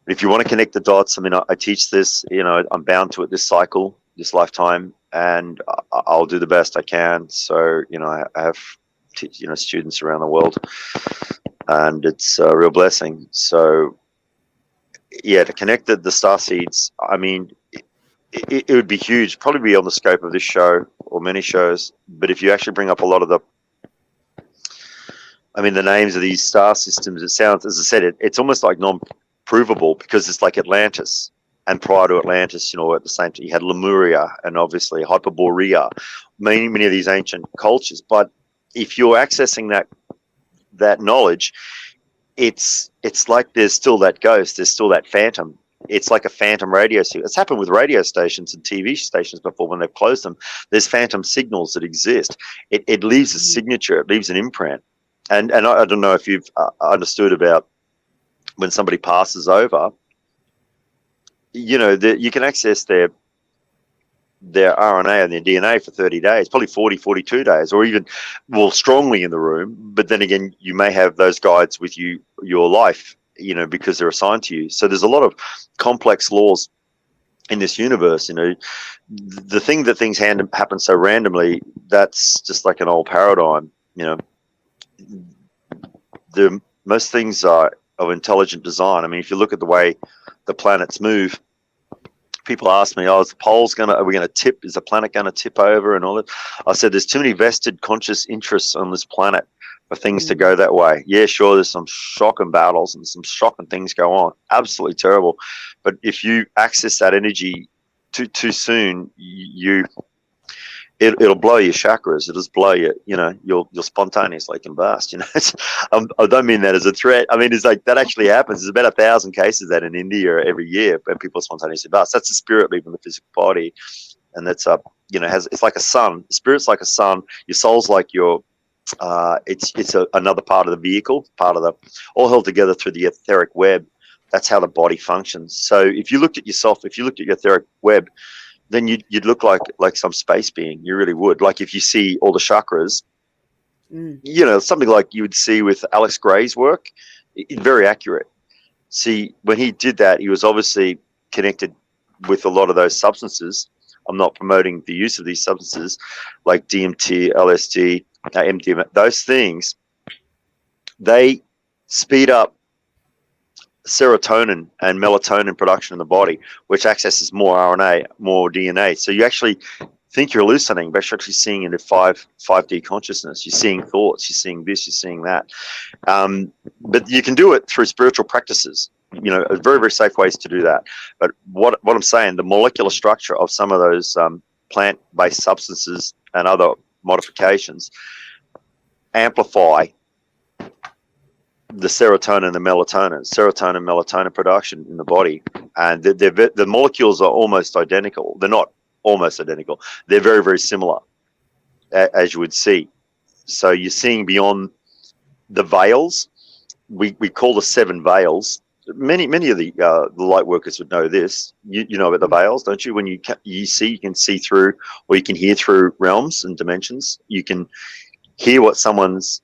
But if you want to connect the dots, I mean, I teach this, I'm bound to it this cycle, this lifetime, and I'll do the best I can. So, I have, students around the world, and it's a real blessing. So, yeah, to connect the star seeds, I mean, it would be huge, probably be on the scope of this show or many shows. But if you actually bring up a lot of the names of these star systems, it sounds, as I said, it's almost like non-provable, because it's like Atlantis. And prior to Atlantis, at the same time, you had Lemuria and obviously Hyperborea, many of these ancient cultures. But if you're accessing that knowledge, it's like there's still that ghost, there's still that phantom. It's like a phantom radio signal. It's happened with radio stations and TV stations before when they've closed them. There's phantom signals that exist. It leaves a signature, it leaves an imprint. And I don't know if you've understood about when somebody passes over, you can access their RNA and their DNA for 30 days, probably 40, 42 days, or even more strongly in the room. But then again, you may have those guides with you, your life, because they're assigned to you. So there's a lot of complex laws in this universe. The thing that things happen so randomly, that's just like an old paradigm. Most things are of intelligent design. I mean, if you look at the way the planets move, people ask me, is the poles are we going to tip? Is the planet going to tip over and all that? I said, there's too many vested conscious interests on this planet for things to go that way. Yeah, sure, there's some shocking battles and some shocking things go on. Absolutely terrible. But if you access that energy too soon, it'll blow your chakras. It'll just blow you. You'll spontaneously combust. I don't mean that as a threat. I mean, it's like that actually happens. There's about 1,000 cases of that in India every year, where people spontaneously bust. That's the spirit leaving the physical body, and that's it's like a sun. The spirit's like a sun. Your soul's like your. It's another part of the vehicle, all held together through the etheric web. That's how the body functions. So if you looked at yourself, if you looked at your etheric web, then you'd look like some space being. You really would. Like if you see all the chakras, something like you would see with Alex Gray's work, very accurate. See, when he did that, he was obviously connected with a lot of those substances. I'm not promoting the use of these substances like DMT, LSD, MDMA. Those things, they speed up serotonin and melatonin production in the body, which accesses more RNA, more DNA. So you actually think you're hallucinating, but you're actually seeing into 5D consciousness. You're seeing thoughts, you're seeing this, you're seeing that. But you can do it through spiritual practices. Very, very safe ways to do that. But what I'm saying, the molecular structure of some of those plant-based substances and other modifications amplify the serotonin and the melatonin production in the body, and the molecules are almost identical. They're not almost identical. They're very, very similar, as you would see. So you're seeing beyond the veils. We call the 7 veils. Many of the light workers would know this. You know about the veils, don't you? When you can see through, or you can hear through realms and dimensions. You can hear what someone's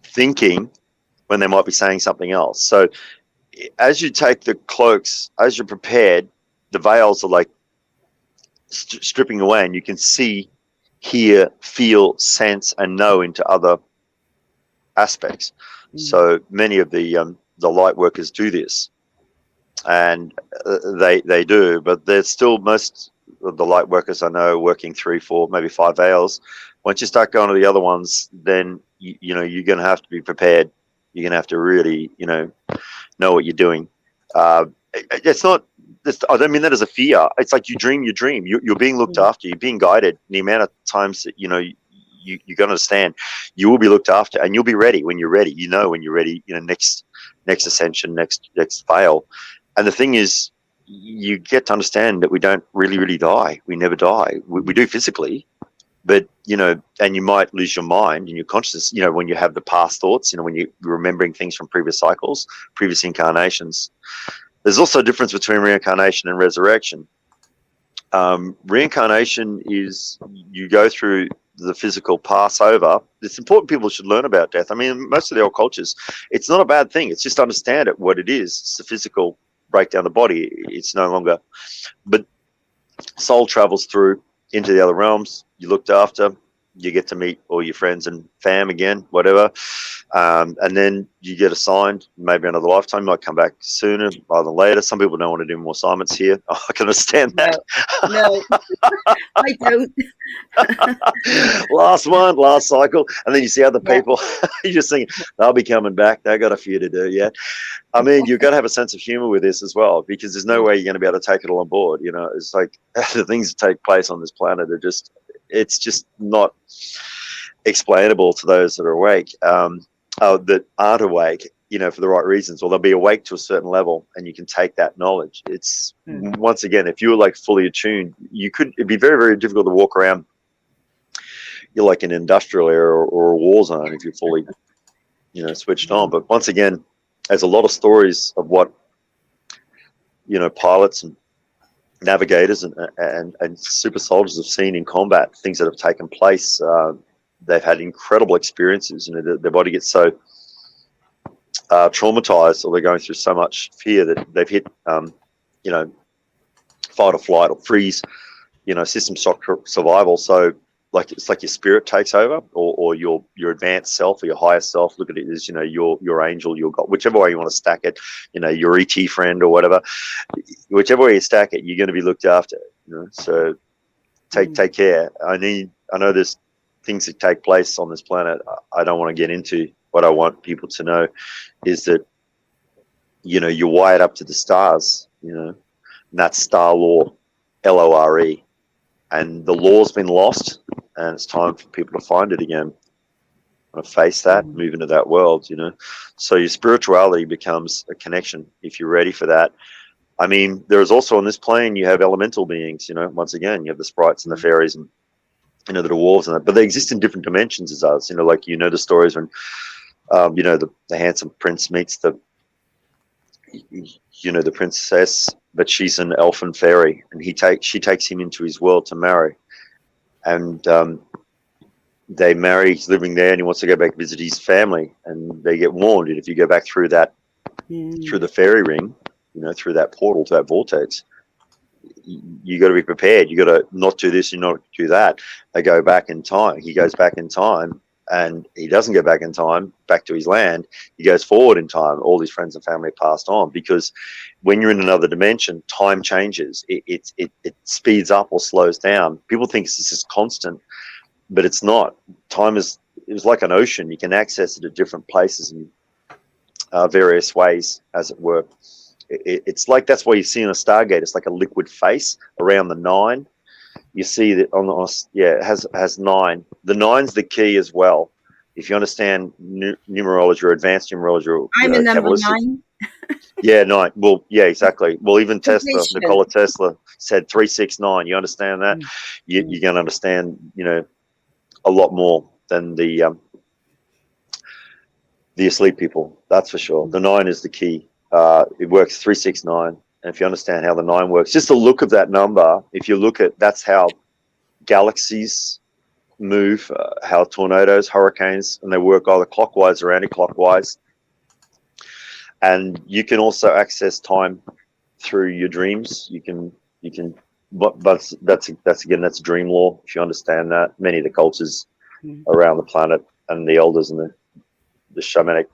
thinking when they might be saying something else. So as you take the cloaks, as you're prepared, the veils are like stripping away, and you can see hear, feel, sense, and know into other aspects. So many of the light workers do this, and they do, but there's still most of the light workers I know working 3, 4, maybe 5 hours. Once you start going to the other ones, then you know you're going to have to be prepared. You're going to have to really know what you're doing. It's not. I don't mean that as a fear. It's like you dream your dream. You're being looked after. You're being guided. The amount of times that you're going to understand, you will be looked after, and you'll be ready when you're ready. You know when you're ready. Next ascension, next veil. And the thing is, you get to understand that we don't really die. We never die. We do physically, but and you might lose your mind and your consciousness. When you have the past thoughts. When you're remembering things from previous cycles, previous incarnations. There's also a difference between reincarnation and resurrection. Reincarnation is you go through the physical Passover. It's important people should learn about death. I mean, most of the old cultures, it's not a bad thing. It's just understand it, what it is. It's the physical breakdown of the body. It's no longer, but soul travels through into the other realms. You looked after, you get to meet all your friends and fam again, whatever. And then you get assigned, maybe another lifetime. You might come back sooner rather than later. Some people don't want to do more assignments here. I can understand that. No, I don't. last cycle. And then you see other people. You're just thinking, they'll be coming back. They've got a few to do, yeah. I mean, you've got to have a sense of humor with this as well, because there's no way you're going to be able to take it all on board. It's like the things that take place on this planet are just, it's just not explainable to those that are awake, that aren't awake, for the right reasons, or they'll be awake to a certain level, and you can take that knowledge. It's once again, if you were like fully attuned, it'd be very, very difficult to walk around. You're like an industrial area or a war zone if you're fully, switched on. But once again, there's a lot of stories of what, pilots and navigators and super soldiers have seen in combat, things that have taken place. They've had incredible experiences. Their body gets so traumatized, or they're going through so much fear that they've hit, fight or flight or freeze, system shock survival. So it's like your spirit takes over, or your advanced self or your higher self. Look at it as your angel, your God, whichever way you want to stack it. Your ET friend or whatever, whichever way you stack it, you're going to be looked after. So take care. I know there's things that take place on this planet. I don't want to get into. What I want people to know is that you're wired up to the stars. And that's star law, LORE. And the law's been lost, and it's time for people to find it again. Face that, move into that world, So your spirituality becomes a connection if you're ready for that. I mean, there is also on this plane, you have elemental beings, once again, you have the sprites and the fairies and, the dwarves and that, but they exist in different dimensions as us, like, the stories when, the handsome prince meets the princess, but she's an elfin fairy, and she takes him into his world to marry, and they marry. He's living there, and he wants to go back and visit his family, and they get warned. And if you go back through that, through the fairy ring, through that portal to that vortex, you got to be prepared. You got to not do this and not do that. They go back in time. He goes back in time. And he doesn't go back in time, back to his land. He goes forward in time. All his friends and family passed on, because when you're in another dimension, time changes. It speeds up or slows down. People think this is constant, but it's not. Time is like an ocean. You can access it at different places in various ways, as it were. It's like, that's why you see on a Stargate, it's like a liquid face around the 9. You see that it has 9. The 9's the key as well. If you understand numerology or advanced numerology, I'm a number 9. Yeah, 9. Well, yeah, exactly. Well, even Nikola Tesla said 369. You understand that? You're going to understand, a lot more than the asleep people. That's for sure. The 9 is the key. It works 369. And if you understand how the 9 works, just the look of that number, if you look at, that's how galaxies move, how tornadoes, hurricanes, and they work either clockwise or anti-clockwise. And you can also access time through your dreams. You can but that's again, that's dream law. If you understand that, many of the cultures around the planet and the elders and the shamanic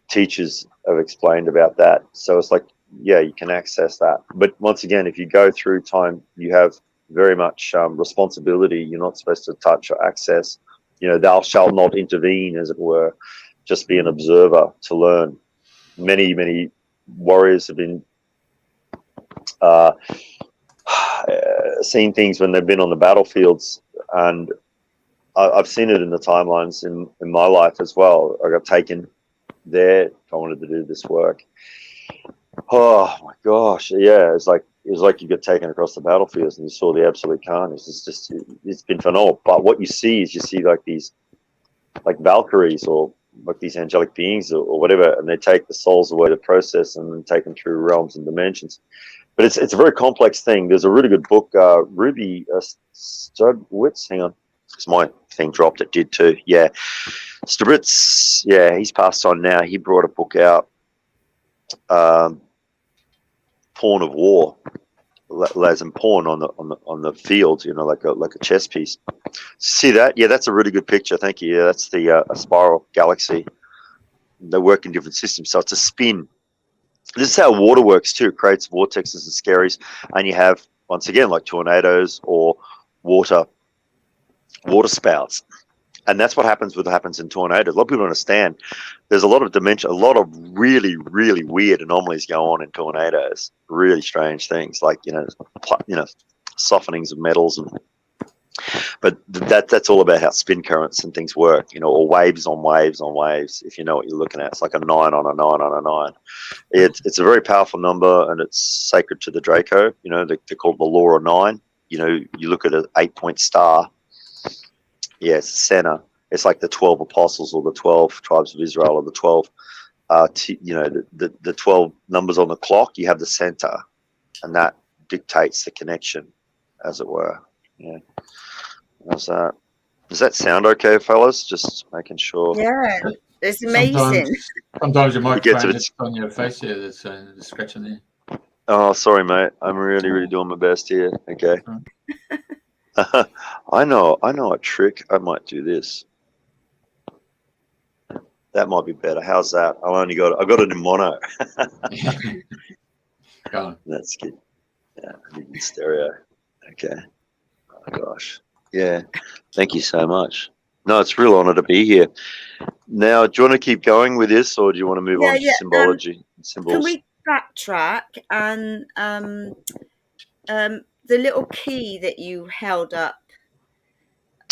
teachers have explained about that. So it's like, yeah, you can access that. But once again, if you go through time, you have very much responsibility. You're not supposed to touch or access. You know, thou shalt not intervene, as it were. Just be an observer to learn. Many warriors have been seen things when they've been on the battlefields, and I've seen it in the timelines in my life as well. I got taken there. I wanted to do this work. Oh my gosh, yeah, it was like you got taken across the battlefields and you saw the absolute carnage. It's been phenomenal. But what you see is like these like Valkyries or like these angelic beings or whatever, and they take the souls away to process and then take them through realms and dimensions. But it's a very complex thing. There's a really good book, Ruby Studwitz. Hang on, because my thing dropped. It did too. Yeah, Studwitz. Yeah, he's passed on now. He brought a book out, Pawn of War, as in pawn on the field. You know, like a chess piece. See that? Yeah, that's a really good picture. Thank you. Yeah, that's the a spiral galaxy. They work in different systems, so it's a spin. This is how water works too. It creates vortexes and skerries, and you have, once again, like tornadoes or water spouts, and that's what happens in tornadoes. A lot of people don't understand. There's a lot of dimension, a lot of really weird anomalies go on in tornadoes. Really strange things, like softenings of metals and. But that's all about how spin currents and things work, you know, or waves on waves on waves. If you know what you're looking at, it's like a 9 on a 9 on a 9. It's a very powerful number, and it's sacred to the Draco. You know, they're called the Law of 9. You know, you look at an 8-point star. Yeah, it's the center. It's like the 12 apostles or the 12 tribes of Israel or the 12. The 12 numbers on the clock. You have the center, and that dictates the connection, as it were. Yeah. How's that? Does that sound okay, fellas? Just making sure. Yeah, it's amazing. Sometimes your microphone just on your face here. There's scratching there. Oh, sorry, mate. I'm really doing my best here. Okay. I know a trick. I might do this. That might be better. How's that? I got it in mono. Go on. That's good. Yeah, I need in stereo. Okay. Oh gosh. Yeah. Thank you so much. No, it's a real honor to be here. Now, do you want to keep going with this, or do you want to move on to symbology and symbols? Can we backtrack and the little key that you held up?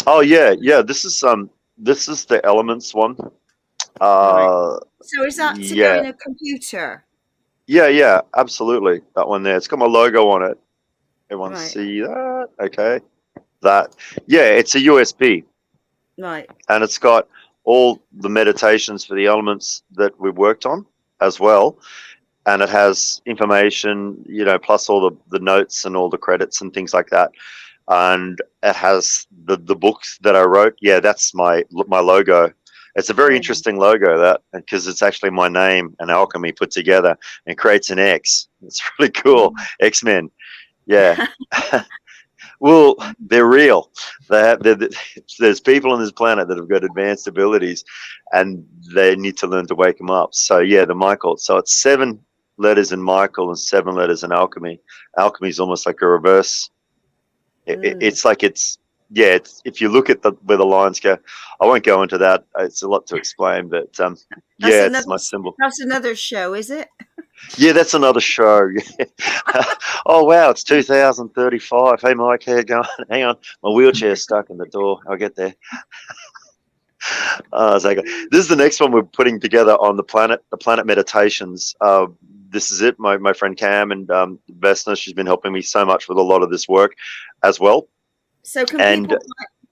Oh yeah. This is the elements one. Right. So is that to go in a computer? Yeah, absolutely. That one there. It's got my logo on it. Everyone see that? Okay. It's a USB. Right. And it's got all the meditations for the elements that we've worked on as well. And it has information, you know, plus all the notes and all the credits and things like that. And it has the books that I wrote. Yeah, that's my logo. It's a very interesting logo, that, because it's actually my name and Alchemy put together and creates an X. It's really cool. X-Men. Yeah. Well, they're real. There's people on this planet that have got advanced abilities, and they need to learn to wake them up. So yeah, the Michael. So it's 7 letters in Michael and 7 letters in Alchemy. Alchemy is almost like a reverse. It's like if you look at where the lines go, I won't go into that. It's a lot to explain, but it's my symbol. That's another show, is it? Yeah, that's another show. Oh wow, it's 2035. Hey Mike, how you going? Hang on, my wheelchair's stuck in the door. I'll get there. Exactly. This is the next one we're putting together on the planet meditations. This is it. My friend Cam and Vesna, she's been helping me so much with a lot of this work as well. So can people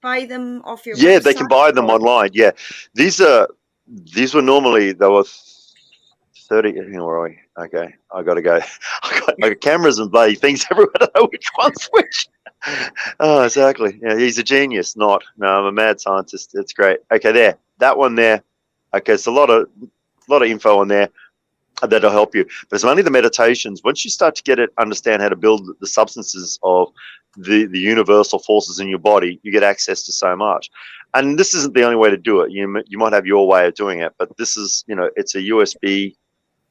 buy them off your website? Yeah, they can buy them online. Yeah, these were normally, they were 30. Where are we? Okay, I got to go. I got cameras and bloody things everywhere. I don't know which one's which. Oh, exactly. Yeah, he's a genius. No, I'm a mad scientist. It's great. Okay, that one there. Okay, it's a lot of info on there. that'll help you. But it's only the meditations. Once you start to get it, understand how to build the substances of the universal forces in your body, you get access to so much. And this isn't the only way to do it. You might have your way of doing it, but this is, it's a USB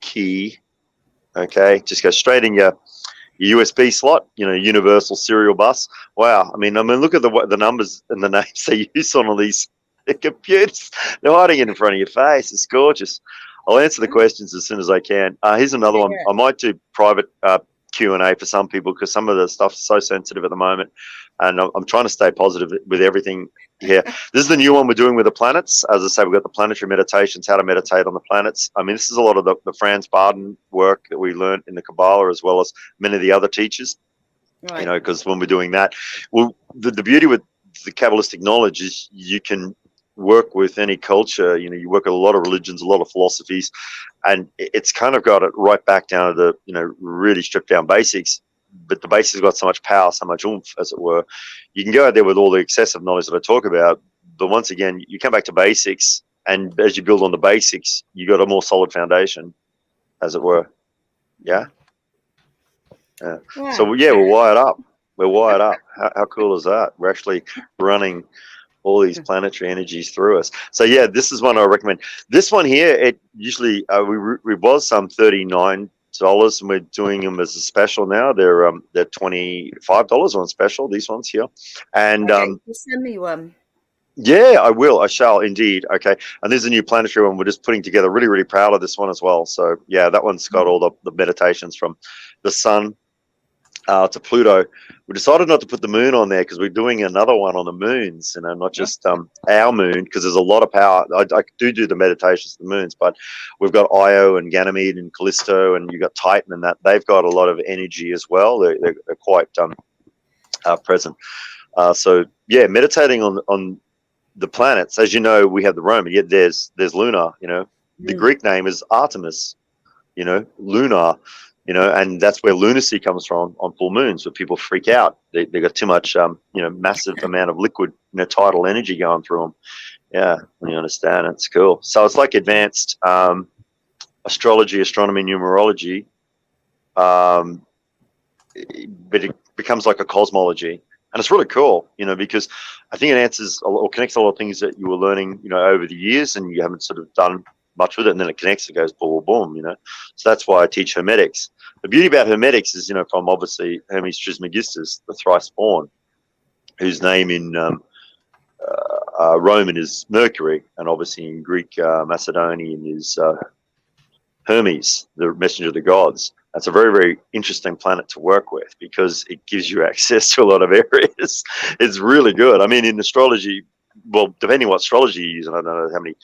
key. Okay, just go straight in your USB slot. Universal serial bus. Wow. I mean, look at the numbers and the names they use on all these computers. They're hiding it in front of your face. It's gorgeous. I'll answer the questions as soon as I can. Here's another one. I might do private Q&A for some people because some of the stuff's so sensitive at the moment, and I'm trying to stay positive with everything here. This is the new one we're doing with the planets. As I say, we've got the planetary meditations, how to meditate on the planets. I mean, this is a lot of the Franz Barden work that we learned in the Kabbalah, as well as many of the other teachers. Right. Because when we're doing that, well, the beauty with the Kabbalistic knowledge is you can work with any culture. You work with a lot of religions, a lot of philosophies, and it's kind of got it right back down to the really stripped down basics. But the basics got so much power, so much oomph, as it were. You can go out there with all the excessive knowledge that I talk about, but once again, you come back to basics, and as you build on the basics, you got a more solid foundation, as it were. Yeah. So we're wired up. We're wired up. How cool is that? We're actually running all these planetary energies through us. So yeah, this is one I recommend. This one here, it usually we was some $39, and we're doing them as a special now. They're $25 on special. These ones here, and send me one. Yeah, I will. I shall indeed. Okay, and there's a new planetary one we're just putting together. Really, really proud of this one as well. So yeah, that one's got all the meditations from the sun to Pluto. We decided not to put the moon on there because we're doing another one on the moons, not just our moon, because there's a lot of power. I do the meditations to the moons, but we've got Io and Ganymede and Callisto, and you've got Titan, and that they've got a lot of energy as well. They're quite present. So yeah, meditating on the planets. As you know, we have the Roman, yet there's lunar. The Greek name is Artemis. Lunar. And that's where lunacy comes from on full moons, where people freak out. They got too much, massive amount of liquid, tidal energy going through them. Yeah, when you understand it, it's cool. So it's like advanced astrology, astronomy, numerology, but it becomes like a cosmology. And it's really cool, because I think it answers or connects a lot of things that you were learning, over the years, and you haven't sort of done much with it, and then it connects, it goes boom, boom, So that's why I teach Hermetics. The beauty about Hermetics is, from obviously Hermes Trismegistus, the thrice born, whose name in Roman is Mercury, and obviously in Greek Macedonian is Hermes, the messenger of the gods. That's a very, very interesting planet to work with because it gives you access to a lot of areas. It's really good. I mean, in astrology, well, depending what astrology you use, and I don't know how many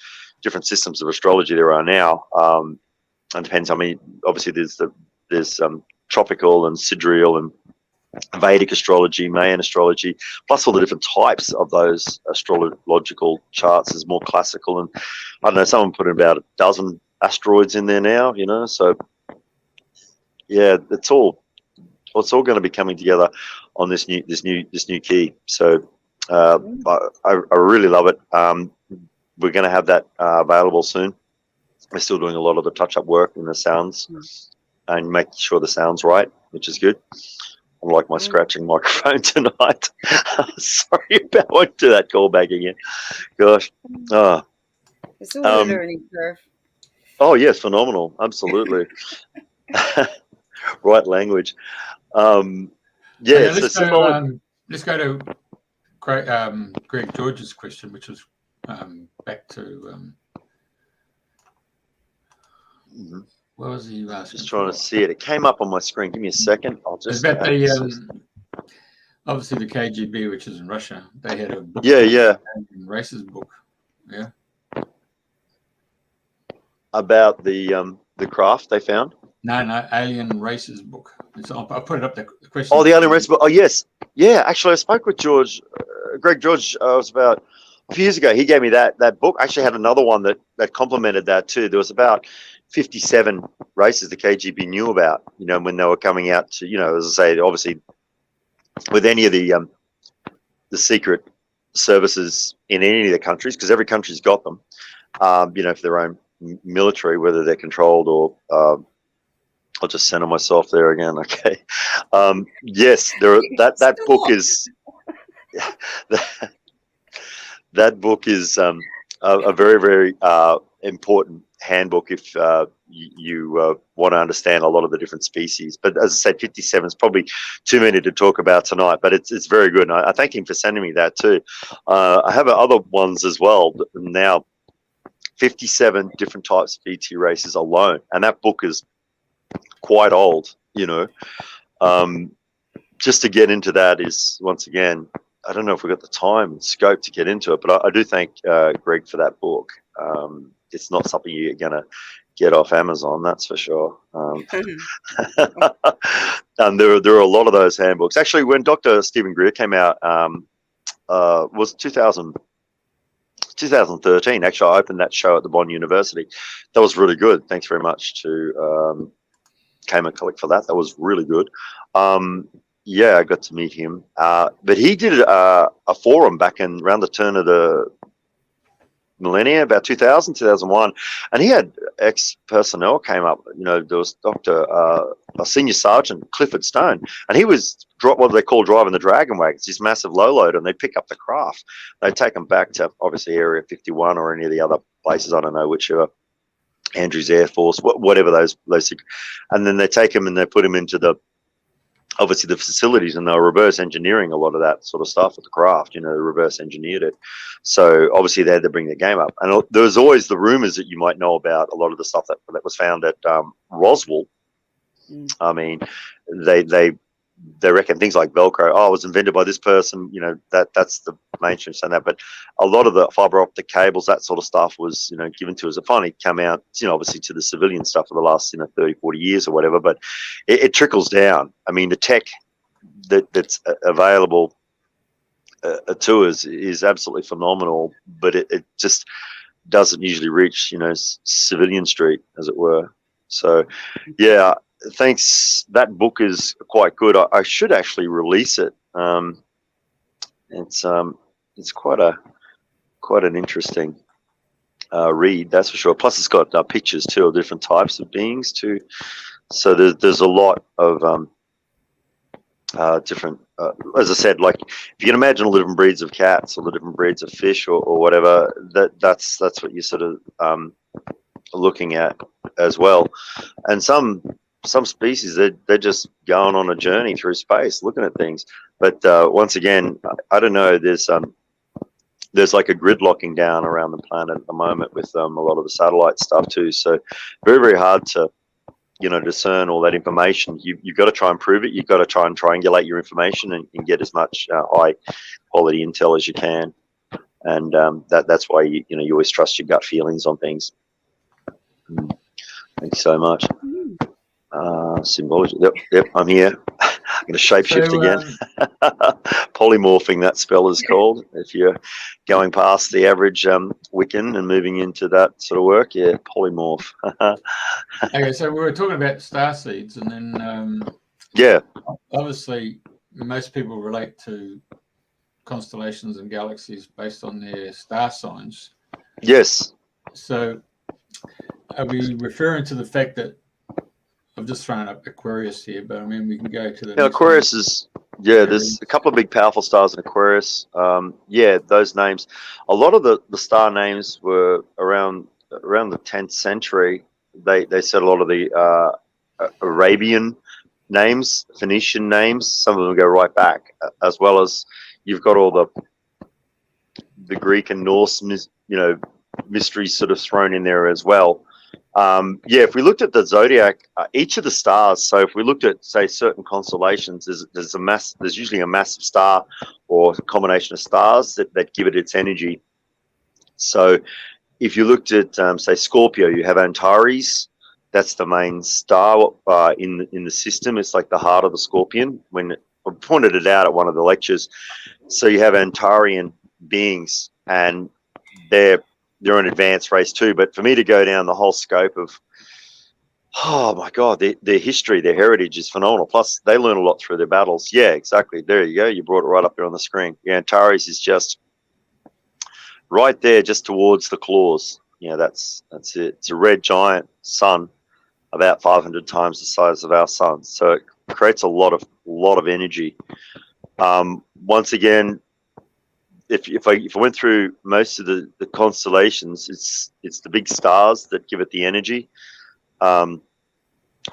different systems of astrology there are now. It depends how many. Obviously, there's tropical and sidereal and Vedic astrology, Mayan astrology, plus all the different types of those astrological charts is more classical. And I don't know, someone put about a dozen asteroids in there now. So yeah, it's all going to be coming together on this new key. So I really love it. We're going to have that available soon. We're still doing a lot of the touch-up work in the sounds and making sure the sound's right, which is good. Unlike my scratching microphone tonight. Sorry about I won't do that call back again. Gosh. It's all a learning curve. Oh, yes, phenomenal. Absolutely. Right language. Let's go to Greg George's question, which was back to what was he asking? Just trying to see it. It came up on my screen. Give me a second. I'll just. It's about the obviously the KGB, which is in Russia. They had a book. Yeah. Racist book. Yeah. About the craft they found. No, alien races book. I'll put it up. The question. Oh, the alien races book. Oh, yes. Yeah, actually, I spoke with Greg George. It was about a few years ago. He gave me that book. I actually had another one that complemented that too. There was about 57 races the KGB knew about, when they were coming out to, as I say, obviously with any of the secret services in any of the countries, because every country's got them, for their own military, whether they're controlled or I'll just center myself there again. Okay. Yes, that book is that book is a very, very important handbook if you want to understand a lot of the different species. But as I said, 57 is probably too many to talk about tonight, but it's very good. And I thank him for sending me that too. I have other ones as well now. 57 different types of ET races alone, and that book is quite old, you know. Just to get into that is, once again, I don't know if we've got the time and scope to get into it, but I do thank Greg for that book. It's not something you're going to get off Amazon, that's for sure. And there are a lot of those handbooks. Actually, when Dr. Stephen Greer came out, was 2013. Actually, I opened that show at the Bond University. That was really good. Thanks very much to Cayman Collect for that. That was really good. Yeah, I got to meet him. But he did a forum back around the turn of the millennia, about 2000, 2001, and he had ex-personnel came up. You know, there was a senior sergeant, Clifford Stone, and he was what they call driving the Dragon Wagons, this massive low load, and they pick up the craft. They take them back to obviously Area 51 or any of the other places. I don't know whichever. Andrews Air Force, whatever those, and then they take him and they put him into the facilities, and they're reverse engineering a lot of that sort of stuff with the craft. You know, reverse engineered it. So obviously they had to bring the game up, and there's always the rumors that you might know about a lot of the stuff that was found at Roswell. I mean, they reckon things like Velcro, it was invented by this person, you know, that's the mainstream saying that. But a lot of the fiber optic cables, that sort of stuff was, you know, given to us. It finally come out, you know, obviously to the civilian stuff for the last, 30, 40 years or whatever, but it trickles down. I mean, the tech that's available to us is absolutely phenomenal, but it just doesn't usually reach, civilian street, as it were. So, yeah. Thanks. That book is quite good. I should actually release it. It's quite an interesting read, that's for sure. Plus, it's got pictures too of different types of beings too. So there's a lot of different. As I said, like if you can imagine all the different breeds of cats or the different breeds of fish or whatever, that's what you're sort of looking at as well. And some species, they're just going on a journey through space looking at things. But once again, I don't know, there's like a grid locking down around the planet at the moment with a lot of the satellite stuff too. So very, very hard to discern all that information. You've got to try and prove it. You've got to try and triangulate your information and get as much high quality intel as you can. And that's why you always trust your gut feelings on things. Thanks so much. Symbology. Yep, I'm here. I'm going to shapeshift again. Polymorphing, that spell is called. If you're going past the average Wiccan and moving into that sort of work, yeah, polymorph. Okay, so we were talking about star seeds, and then yeah, obviously most people relate to constellations and galaxies based on their star signs. Yes. So are we referring to the fact that I've just thrown up Aquarius here, but I mean we can go to the next Aquarius one. Is there's a couple of big powerful stars in Aquarius. Those names, a lot of the star names were around the 10th century. They said a lot of the Arabian names, Phoenician names, some of them go right back, as well as you've got all the Greek and Norse mysteries sort of thrown in there as well. If we looked at the zodiac, each of the stars, so if we looked at, say, certain constellations, there's usually a massive star or a combination of stars that give it its energy. So if you looked at, say, Scorpio, you have Antares. That's the main star in the system. It's like the heart of the scorpion. When I pointed it out at one of the lectures. So you have Antarian beings, and they're an advanced race too. But for me to go down the whole scope of, oh my God, their history, their heritage is phenomenal. Plus, they learn a lot through their battles. Yeah, exactly. There you go. You brought it right up there on the screen. Yeah, Antares is just right there, just towards the claws. that's it. It's a red giant sun, about 500 times the size of our sun. So it creates a lot of energy. Once again, if I went through most of the constellations, it's the big stars that give it the energy.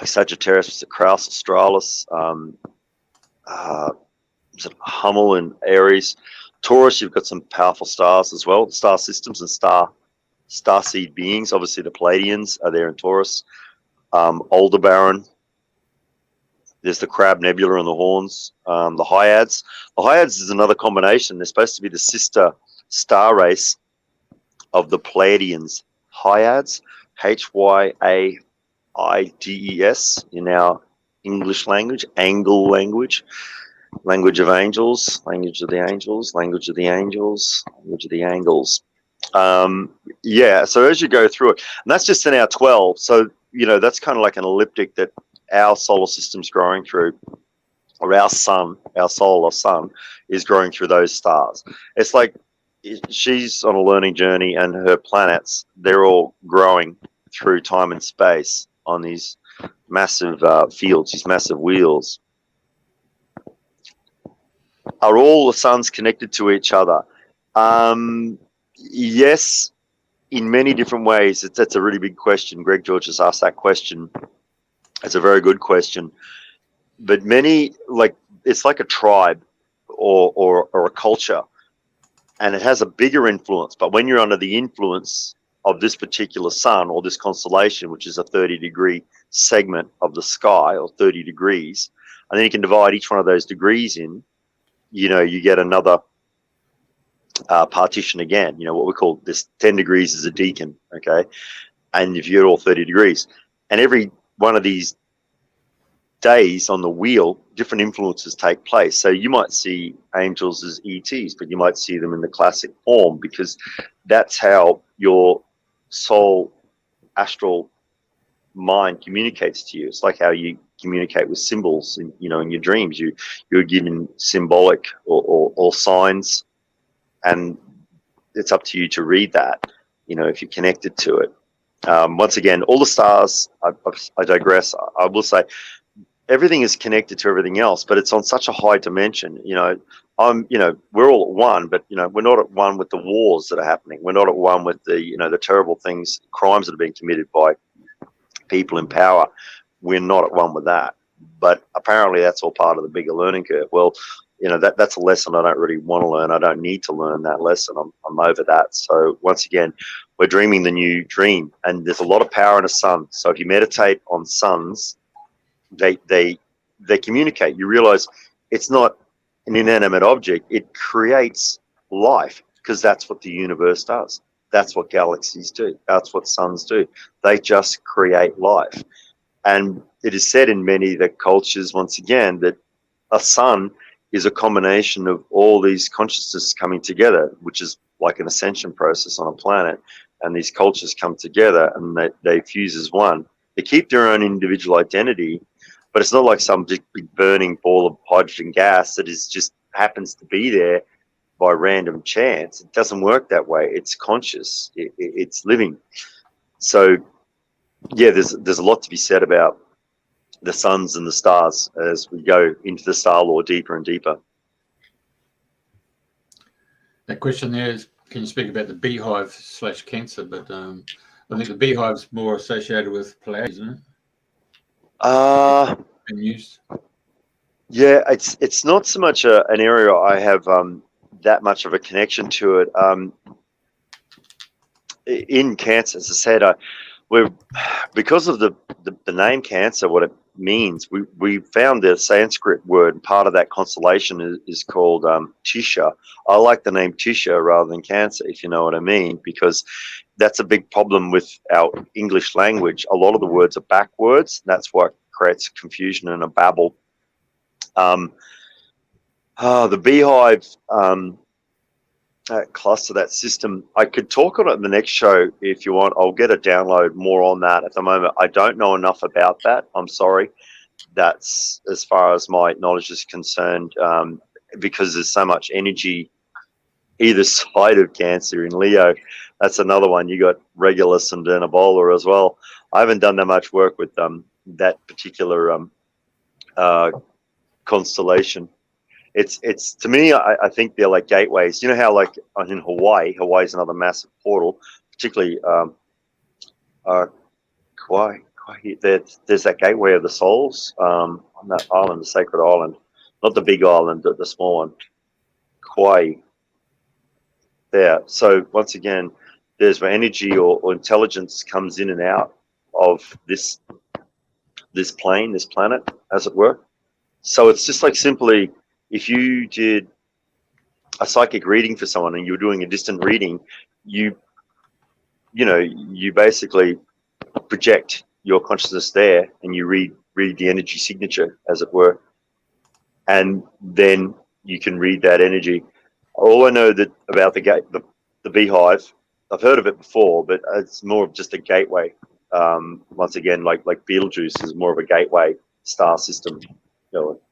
Sagittarius, Kraus, Australis, Hummel and Aries. Taurus, you've got some powerful stars as well, star systems and starseed beings. Obviously, the Pleiadians are there in Taurus. Aldebaran. There's the Crab Nebula and the Horns. The Hyads. The Hyads is another combination. They're supposed to be the sister star race of the Pleiadians. Hyads, Hyaides in our English language, Angle language. Language of angels, language of the angels, language of the angels, language of the angles. Yeah, so as you go through it, and that's just in our 12. So, that's kind of like an elliptic that our solar system's growing through, or our sun, our solar sun, is growing through those stars. It's like she's on a learning journey, and her planets, they're all growing through time and space on these massive fields, these massive wheels. Are all the suns connected to each other? Yes, in many different ways. That's a really big question. Greg George has asked that question. It's a very good question. But many, it's like a tribe or a culture, and it has a bigger influence. But when you're under the influence of this particular sun or this constellation, which is a 30-degree segment of the sky, or 30 degrees, and then you can divide each one of those degrees in, you get another partition again. What we call this 10 degrees is a deacon, okay? And if you get all 30 degrees, and every one of these days on the wheel, different influences take place. So you might see angels as ETs, but you might see them in the classic form, because that's how your soul astral mind communicates to you. It's like how you communicate with symbols in your dreams. You're given symbolic or signs, and it's up to you to read that, if you're connected to it. Once again, all the stars, I digress. I will say everything is connected to everything else, but it's on such a high dimension. We're all at one, but we're not at one with the wars that are happening. We're not at one with the terrible things, crimes that are being committed by people in power. We're not at one with that. But apparently that's all part of the bigger learning curve. Well, that's a lesson I don't really want to learn. I don't need to learn that lesson. I'm over that. So once again, we're dreaming the new dream, and there's a lot of power in a sun. So if you meditate on suns, they communicate. You realize it's not an inanimate object. It creates life, because that's what the universe does. That's what galaxies do. That's what suns do. They just create life. And it is said in many of the cultures, once again, that a sun is a combination of all these consciousnesses coming together, which is like an ascension process on a planet. And these cultures come together and they fuse as one. They keep their own individual identity, but it's not like some big burning ball of hydrogen gas that is just happens to be there by random chance. It doesn't work that way. It's conscious. It's living. So, yeah, there's a lot to be said about the suns and the stars as we go into the star lore deeper and deeper. That question there is, can you speak about the beehive / Cancer? But I think the beehive's more associated with Pleiades, isn't it? Been used. Yeah, it's not so much an area I have that much of a connection to it. In Cancer, as I said, we're because of the name Cancer, what it means. We found the Sanskrit word, and part of that constellation is called Tisha. I like the name Tisha rather than Cancer, if you know what I mean, because that's a big problem with our English language. A lot of the words are backwards. That's what creates confusion and a babble. The beehive cluster, that system, I could talk on it in the next show if you want. I'll get a download more on that. At the moment, I don't know enough about that. I'm sorry. That's as far as my knowledge is concerned, because there's so much energy either side of Cancer in Leo. That's another one. You got Regulus and Ebola as well. I haven't done that much work with that particular constellation. It's to me, I think they're like gateways. You know how like in Hawaii is another massive portal, particularly Kauai. There's that gateway of the souls on that island, the sacred island, not the big island, the small one, Kauai. There. So once again, there's where energy or intelligence comes in and out of this plane, this planet, as it were. So it's just like simply, if you did a psychic reading for someone and you were doing a distant reading, you basically project your consciousness there and you read the energy signature, as it were, and then you can read that energy. All I know that about the beehive, I've heard of it before, but it's more of just a gateway. Once again, like Betelgeuse is more of a gateway star system. Hope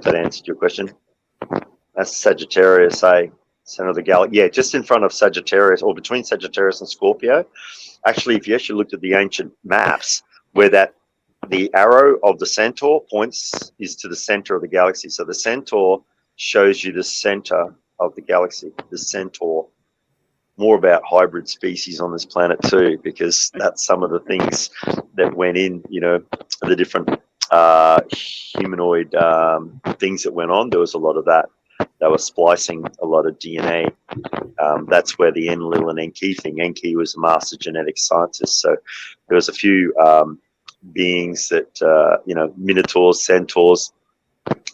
that answered your question. That's Sagittarius, center of the galaxy. Yeah, just in front of Sagittarius, or between Sagittarius and Scorpio. Actually, if you actually looked at the ancient maps, where the arrow of the centaur points is to the center of the galaxy. So the centaur shows you the center of the galaxy. The centaur. More about hybrid species on this planet too, because that's some of the things that went in. The different humanoid things that went on. There was a lot of that. They were splicing a lot of DNA. That's where the Enlil and Enki thing. Enki was a master genetic scientist. So there was a few beings that, minotaurs, centaurs,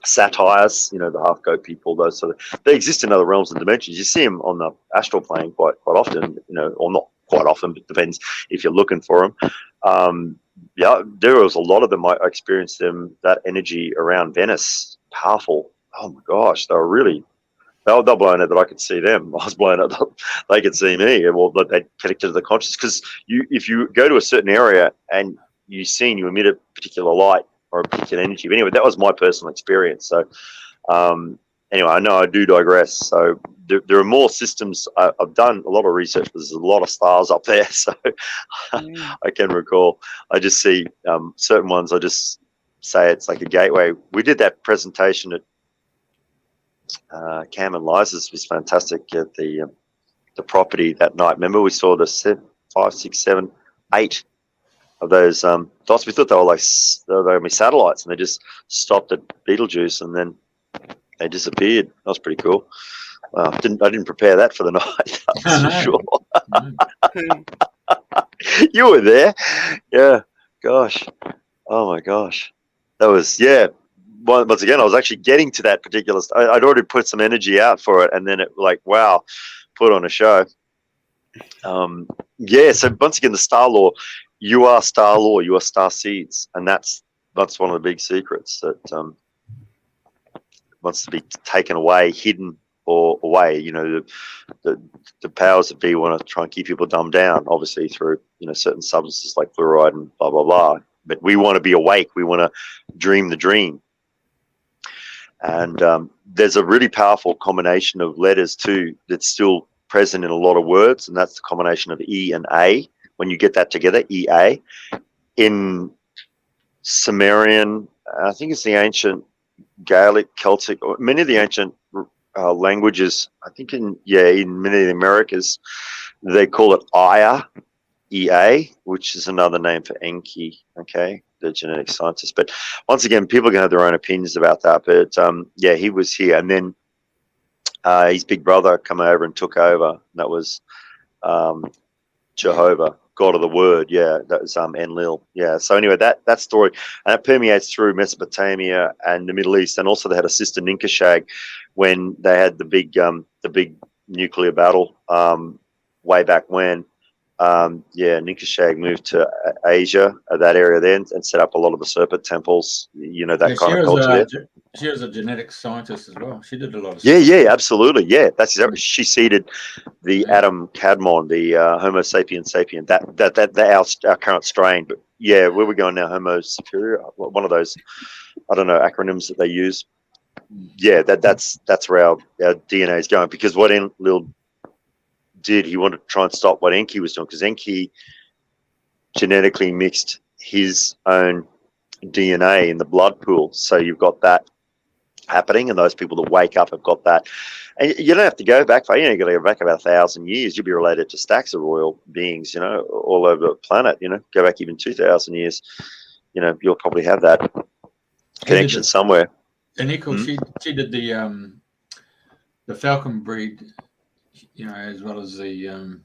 satyrs, the half goat people, those sort of, they exist in other realms and dimensions. You see them on the astral plane quite often, or not quite often, but depends if you're looking for them. There was a lot of them. I experienced that energy around Venice. Powerful. Oh my gosh, they were blown out that I could see them. I was blown out that they could see me. Well, they connected to the conscious, because if you go to a certain area and you emit a particular light or a particular energy. But anyway, that was my personal experience. So anyway, I know I do digress. So there are more systems. I've done a lot of research. There's a lot of stars up there. So I can recall. I just see certain ones. I just say it's like a gateway. We did that presentation at Cam and Liza's. Was fantastic at the property that night. Remember, we saw the 5, 6, 7, 8 of those dots. We thought they were going to be satellites, and they just stopped at Betelgeuse, and then they disappeared. That was pretty cool. I didn't prepare that for the night. That's for sure. You were there, yeah. Gosh, oh my gosh, that was Once again, I was actually getting to that particular. I'd already put some energy out for it, and then it put on a show. So once again, the star law. You are star law. You are star seeds, and that's one of the big secrets that wants to be taken away, hidden, or away. The powers that be want to try and keep people dumbed down, obviously through certain substances like fluoride and blah blah blah. But we want to be awake. We want to dream the dream. And there's a really powerful combination of letters too that's still present in a lot of words, and that's the combination of E and A. When you get that together, EA, in Sumerian, I think it's the ancient Gaelic, Celtic, or many of the ancient languages. I think in many of the Americas, they call it Aya, EA, which is another name for Enki. Okay, the genetic scientist. But once again, people can have their own opinions about that. But he was here, and then his big brother come over and took over. And that was Jehovah, God of the Word. That was Enlil. So anyway, that story, and it permeates through Mesopotamia and the Middle East, and also they had a sister Ninkashag when they had the big nuclear battle way back when. Ninkashag moved to Asia, that area then, and set up a lot of the serpent temples, that kind of culture. She was a genetic scientist as well. She did a lot of stuff. Absolutely. That's exactly. She seeded the Adam Cadmon, the Homo sapiens sapien, that our current strain. But where we're going now, Homo superior, one of those, I don't know, acronyms that they use. yeah, that's where our DNA is going. Because what Enlil did, he wanted to try and stop what Enki was doing, because Enki genetically mixed his own DNA in the blood pool. So you've got that happening, and those people that wake up have got that. And you don't have to go back far. You know, you got to go back about 1,000 years. You'll be related to stacks of royal beings, you know, all over the planet. You know, go back even 2,000 years. You know, you'll probably have that connection somewhere. And Nicole, she did the falcon breed, you know, as well as the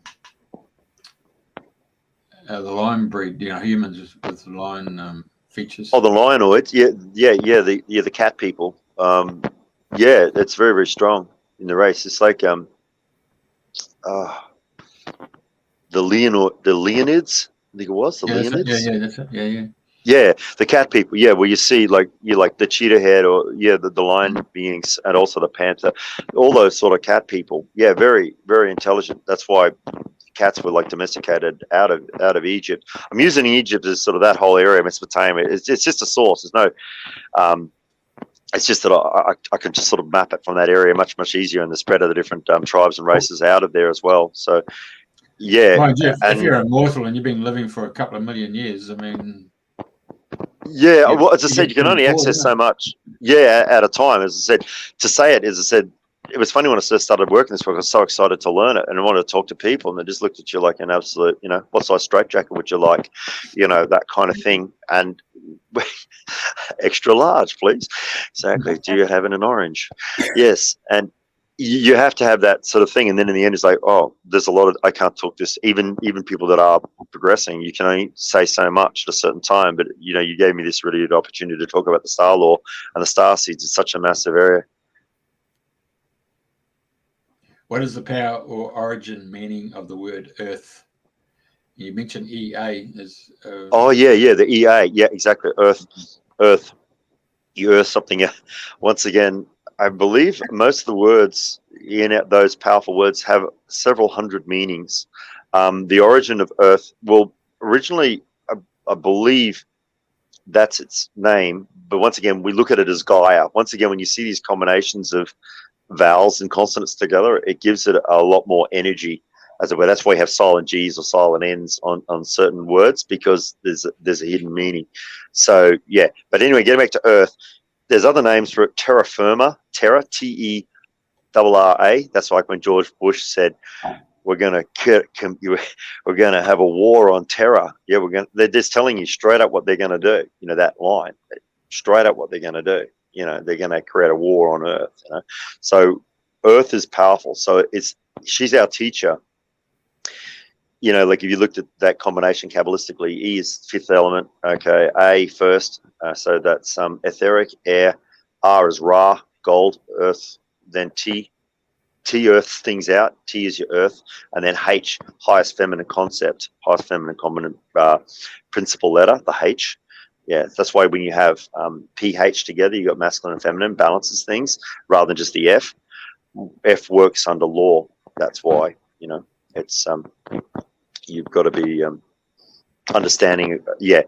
lion breed. You know, humans with lion features. Oh, the lianoids, the cat people. Yeah, it's very, very strong in the race. It's like the Leonids, I think it was the Leonids. That's it. Yeah. Yeah, the cat people. Yeah, where you see like the cheetah head, or the lion beings, and also the panther, all those sort of cat people. Yeah, very, very intelligent. That's why cats were like domesticated out of Egypt. I'm using Egypt as sort of that whole area, Mesopotamia. It's just a source. There's no. It's just that I can just sort of map it from that area much easier, and the spread of the different tribes and races out of there as well. So, yeah. Well, if you're immortal and you've been living for a couple of million years, I mean. Yeah, well, as I said, you can only access so much, at a time. As I said, to say it, as I said, it was funny when I first started working this work. I was so excited to learn it, and I wanted to talk to people, and they just looked at you like an absolute, you know, what size straitjacket would you like, you know, that kind of thing. And extra large, please. Exactly. Do you have an orange? Yes. And you have to have that sort of thing. And then in the end, it's like, oh, there's a lot of, I can't talk this. Even people that are progressing, you can only say so much at a certain time. But, you know, you gave me this really good opportunity to talk about the star law and the star seeds. It's such a massive area. What is the power or origin meaning of the word earth? You mentioned EA as. Oh, yeah, the EA. Yeah, exactly. Earth. You earth something. Once again, I believe most of the words in those powerful words have several hundred meanings. The origin of Earth, well, originally, I believe that's its name. But once again, we look at it as Gaia. Once again, when you see these combinations of vowels and consonants together, it gives it a lot more energy, as it were. That's why you have silent G's or silent N's on certain words, because there's a hidden meaning. So, yeah. But anyway, getting back to Earth, there's other names for it. Terra firma, Terra, T-E-R-R-A. That's like when George Bush said, we're going to have a war on terror. Yeah, they're just telling you straight up what they're going to do. You know, that line, straight up what they're going to do. You know, they're going to create a war on Earth. You know, so Earth is powerful. So she's our teacher. You know, like if you looked at that combination Kabbalistically, E is fifth element. Okay, A first. So that's etheric, air. R is Ra, gold, earth. Then T earths things out. T is your earth. And then H, highest feminine concept, highest feminine common principal letter, the H. Yeah, that's why when you have PH together, you got masculine and feminine, balances things rather than just the F. F works under law. That's why, you know, it's you've got to be understanding. Yeah,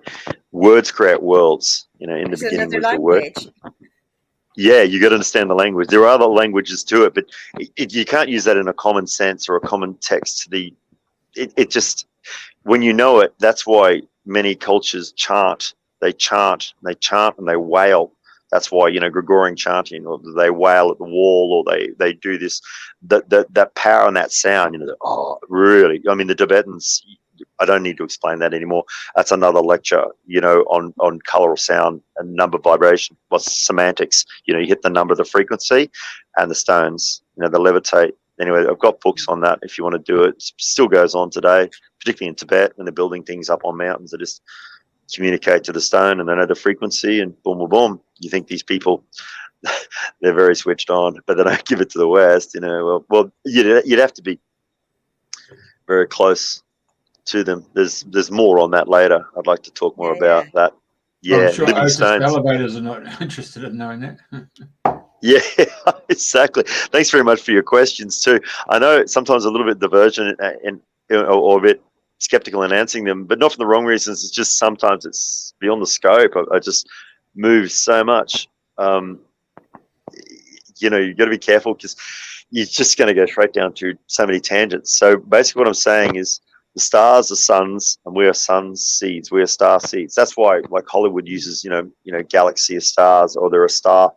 words create worlds. You know, in the beginning was the word. Yeah, you got to understand the language. There are other languages to it, but you can't use that in a common sense or a common text. It just, when you know it, that's why many cultures chant. They chant, and they wail. That's why, you know, Gregorian chanting, or they wail at the wall, or they do this, that power and that sound, you know, oh, really? I mean, the Tibetans, I don't need to explain that anymore. That's another lecture, you know, on color of sound and number vibration. What's semantics? You know, you hit the number, the frequency, and the stones, you know, they levitate. Anyway, I've got books on that if you want to do it. It still goes on today, particularly in Tibet when they're building things up on mountains. They just communicate to the stone and they know the frequency, and boom, boom, boom. You think these people, they're very switched on, but they don't give it to the West, you know. Well, you'd have to be very close to them. There's more on that later. I'd like to talk more about that. Yeah, I'm sure living stones. Elevators are not interested in knowing that. Yeah, exactly. Thanks very much for your questions too. I know sometimes a little bit divergent or a bit skeptical in answering them, but not for the wrong reasons. It's just sometimes it's beyond the scope. I just move so much. you know, you got to be careful because you're just going to go straight down to so many tangents. So basically what I'm saying is the stars are suns and we are sun seeds. We are star seeds. That's why like Hollywood uses, you know, galaxy of stars, or they're a star.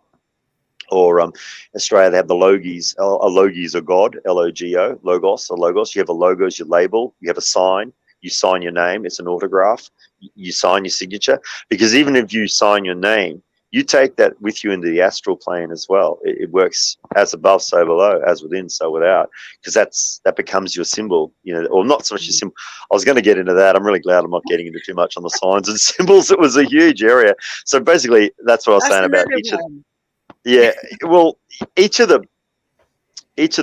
Or Australia, they have the logos. A logi is a god, L-O-G-O, logos, a logos. You have a logos, you label, you have a sign, you sign your name, it's an autograph, you sign your signature. Because even if you sign your name, you take that with you into the astral plane as well. It works as above, so below, as within, so without, because that becomes your symbol, you know, or not so much your symbol. I was going to get into that. I'm really glad I'm not getting into too much on the signs and symbols. It was a huge area. So basically, that's what I was saying about each of them. Yeah, well, each of the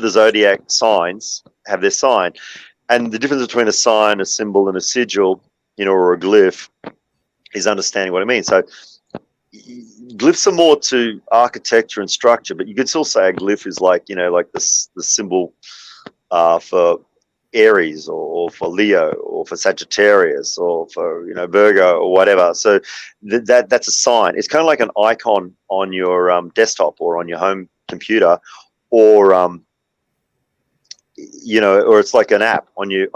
zodiac signs have their sign, and the difference between a sign, a symbol, and a sigil, you know, or a glyph, is understanding what it means. So glyphs are more to architecture and structure, but you could still say a glyph is like, you know, like the symbol for Aries, or for Leo, or for Sagittarius, or for, you know, Virgo, or whatever. So that's a sign. It's kind of like an icon on your desktop or on your home computer, or you know, or it's like an app on your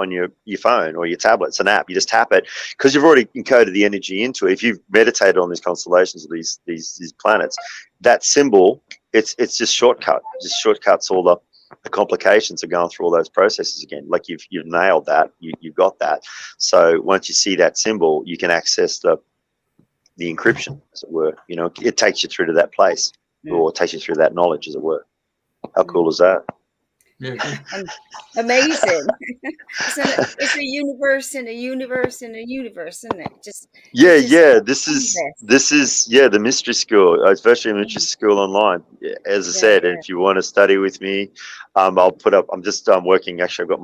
phone or your tablet. It's an app. You just tap it because you've already encoded the energy into it. If you've meditated on these constellations or these planets, that symbol, it's just shortcuts all the complications of going through all those processes again. Like you've nailed that, you've got that. So once you see that symbol, you can access the encryption, as it were. You know, it takes you through to that place, or it takes you through that knowledge, as it were. How cool is that? Yeah. Amazing. It's a universe in a universe in a universe, isn't it? This is the mystery school. It's virtually a mystery school online, as I said. And if you want to study with me, I'll put up, I'm just working, actually I've got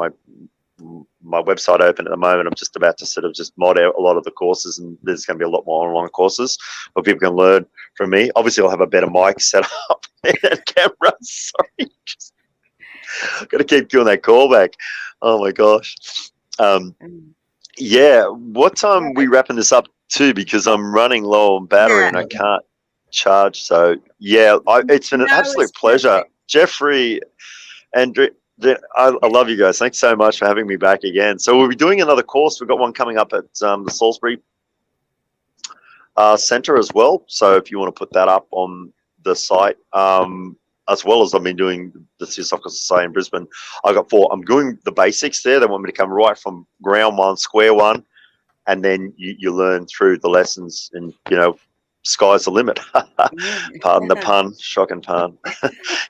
my website open at the moment. I'm just about to sort of just mod out a lot of the courses, and there's going to be a lot more online courses where people can learn from me. Obviously I'll have a better mic set up and camera. Sorry, got to keep doing that callback. Oh my gosh. Yeah. What time are we wrapping this up to? Because I'm running low on battery and I can't charge. So yeah, it's been an absolute pleasure. Jeffrey, Andrena, I love you guys. Thanks so much for having me back again. So we'll be doing another course. We've got one coming up at the Salisbury Centre as well. So if you want to put that up on the site, as well as I've been doing the Theosophical Society in Brisbane. I've got 4. I'm doing the basics there. They want me to come right from ground one, square one, and then you learn through the lessons, and, you know, sky's the limit. Pardon the pun, shocking pun.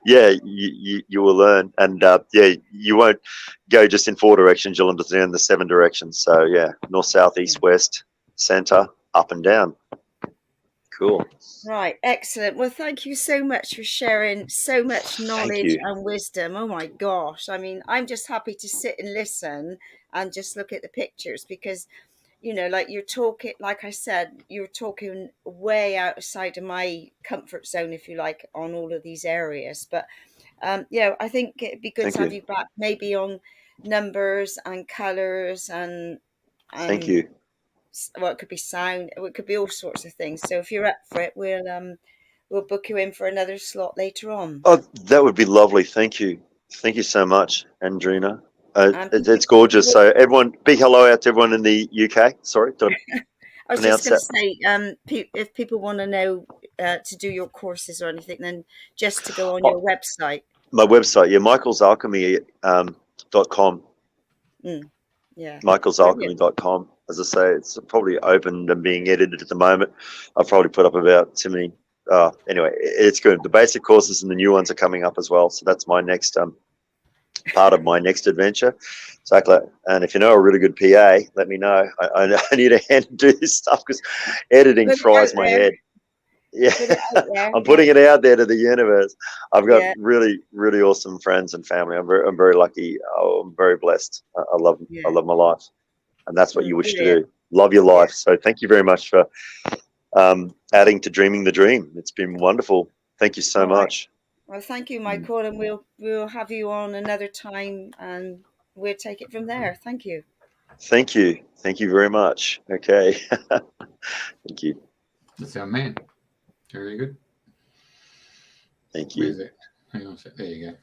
Yeah, you will learn, and yeah, you won't go just in 4 directions. You'll understand the 7 directions. So yeah, north, south, east, west, center, up and down. Cool. Right, excellent. Well, thank you so much for sharing so much knowledge and wisdom. Oh my gosh. I mean, I'm just happy to sit and listen and just look at the pictures, because, you know, like you're talking, like I said, you're talking way outside of my comfort zone, if you like, on all of these areas. But yeah, I think it'd be good to have you back, maybe on numbers and colors and thank you. Well, it could be sound, it could be all sorts of things. So if you're up for it, we'll book you in for another slot later on. Oh, that would be lovely. Thank you so much, Andrena. It's gorgeous. So everyone, big hello out to everyone in the UK. Sorry, I was just going to say, if people want to know to do your courses or anything, then just to go on your website. My website, yeah, michaelsalchemy.com. Yeah, michaelsalchemy.com. As I say, it's probably open and being edited at the moment. I've probably put up about too many. Anyway, it's good. The basic courses and the new ones are coming up as well. So that's my next part of my next adventure. So, and if you know a really good PA, let me know. I need a hand to do this stuff, because editing fries my head. Yeah, I'm putting it out there to the universe. I've got really, really awesome friends and family. I'm very lucky. I'm very blessed. I love my life, and that's what you wish to do. Love your life. So thank you very much for adding to dreaming the dream. It's been wonderful. Thank you so much. Well, thank you, Michael, and we'll have you on another time, and we'll take it from there. Thank you. Thank you very much. Okay. Thank you. That's our man. Very good. Thank you. Hang on a sec. There you go.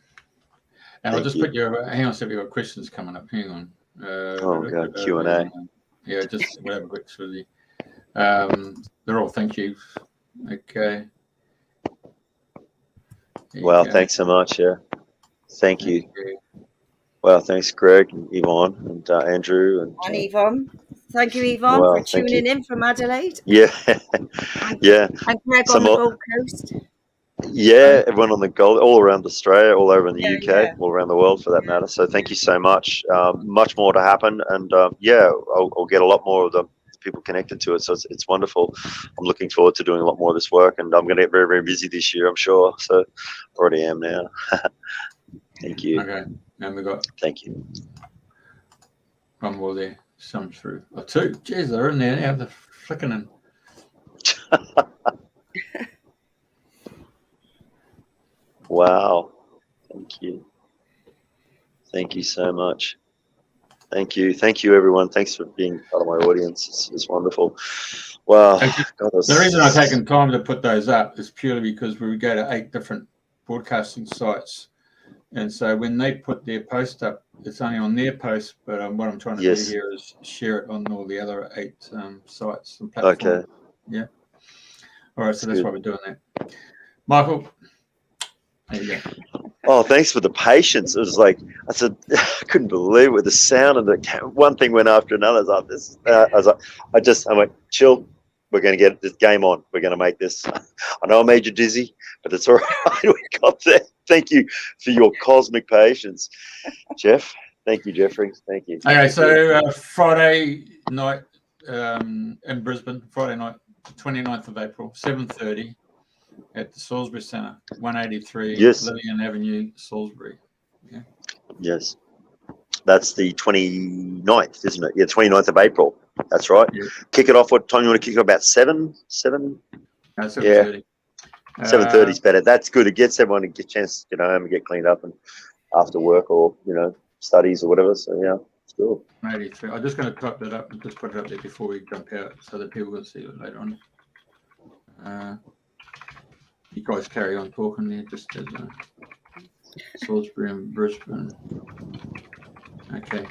And I'll Thank just you. put your, hang on a sec, we've got questions coming up. Hang on. Oh, God, Q&A. Yeah, just whatever works with you. They're all thank you. Okay. Well, thanks so much. Yeah. Thank you. Well, thanks, Greg and Yvonne and Andrew. And Yvonne. Thank you, Yvonne, Well, for tuning in from Adelaide. Yeah. Yeah. And Greg on the Gold Coast. Yeah, everyone on the Gold, all around Australia, all over in the UK, yeah. all around the world for that matter. So thank you so much. Much more to happen. And yeah, I'll get a lot more of the people connected to it. So it's wonderful. I'm looking forward to doing a lot more of this work. And I'm going to get very, very busy this year, I'm sure. So already am now. Thank you. Okay. And we got. Thank you. One more there. Some through. Oh, two. Jeez, they're in there now. They're flicking in. Wow. Thank you. Thank you so much. Thank you. Thank you, everyone. Thanks for being part of my audience. It's wonderful. Wow. The reason I've taken time to put those up is purely because we would go to 8 different broadcasting sites. And so when they put their post up, it's only on their post, but what I'm trying to do here is share it on all the other 8 sites and platforms. Okay. Yeah. All right, so that's why we're doing that. Michael, there you go. Oh, thanks for the patience. It was like, I said, I couldn't believe it with the sound, and the one thing went after another. I was like, I'm like, chill. We're going to get this game on. We're going to make this. I know I made you dizzy, but it's all right. We got there. Thank you for your cosmic patience, Jeff. Thank you, Jeffrey. Thank you. Okay, so Friday night in Brisbane, Friday night, 29th of April, 7:30 at the Salisbury Centre, 183 Lillian Avenue, Salisbury. Yeah. Yes. That's the 29th, isn't it? Yeah, 29th of April. That's right. Yeah. Kick it off. What time you want to kick it? About 7? 7? No, 7:30. Yeah. 7:30 is better. That's good. It gets everyone to get a chance to get home and get cleaned up and after work or, studies or whatever. So, yeah, it's good. 83. I'm just going to type that up and just put it up there before we jump out so that people can see it later on. You guys carry on talking there, just as Salisbury and Brisbane. Okay.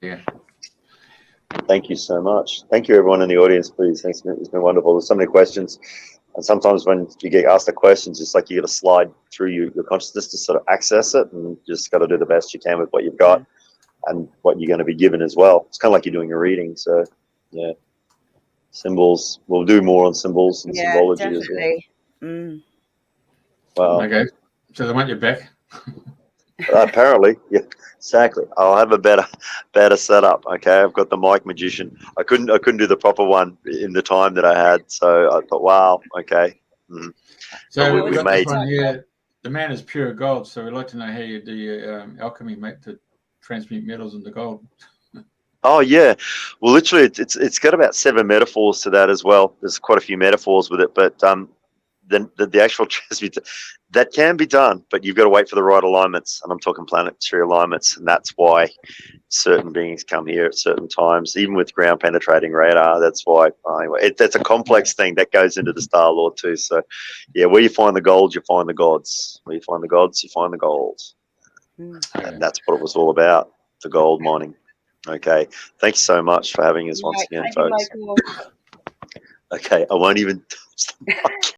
Yeah. Thank you so much. Thank you, everyone in the audience, please. Thanks. It's been wonderful. There's so many questions. And sometimes when you get asked the questions, it's like you got to slide through your consciousness to sort of access it, and you just got to do the best you can with what you've got and what you're going to be given as well. It's kind of like you're doing a reading. So, yeah. Symbols. We'll do more on symbols and symbology definitely. as well. Mm. Wow. Okay. So they want you back? Apparently, yeah, exactly. I'll have a better setup. Okay, I've got the mic magician. I couldn't do the proper one in the time that I had, so I thought, wow, okay. Mm. So we got this one here. The man is pure gold. So we'd like to know how you do your alchemy, mate, to transmute metals into gold. Oh yeah, well, literally, it's got about 7 metaphors to that as well. There's quite a few metaphors with it, but then the actual transmute that can be done, but you've got to wait for the right alignments, and I'm talking planetary alignments, and that's why certain beings come here at certain times, even with ground penetrating radar. That's why that's a complex thing that goes into the Star Lord too. So yeah, where you find the gold, you find the gods. Where you find the gods, you find the gold. And that's what it was all about, the gold mining. Okay, thanks so much for having us once again, folks. Okay, I won't even touch the mic.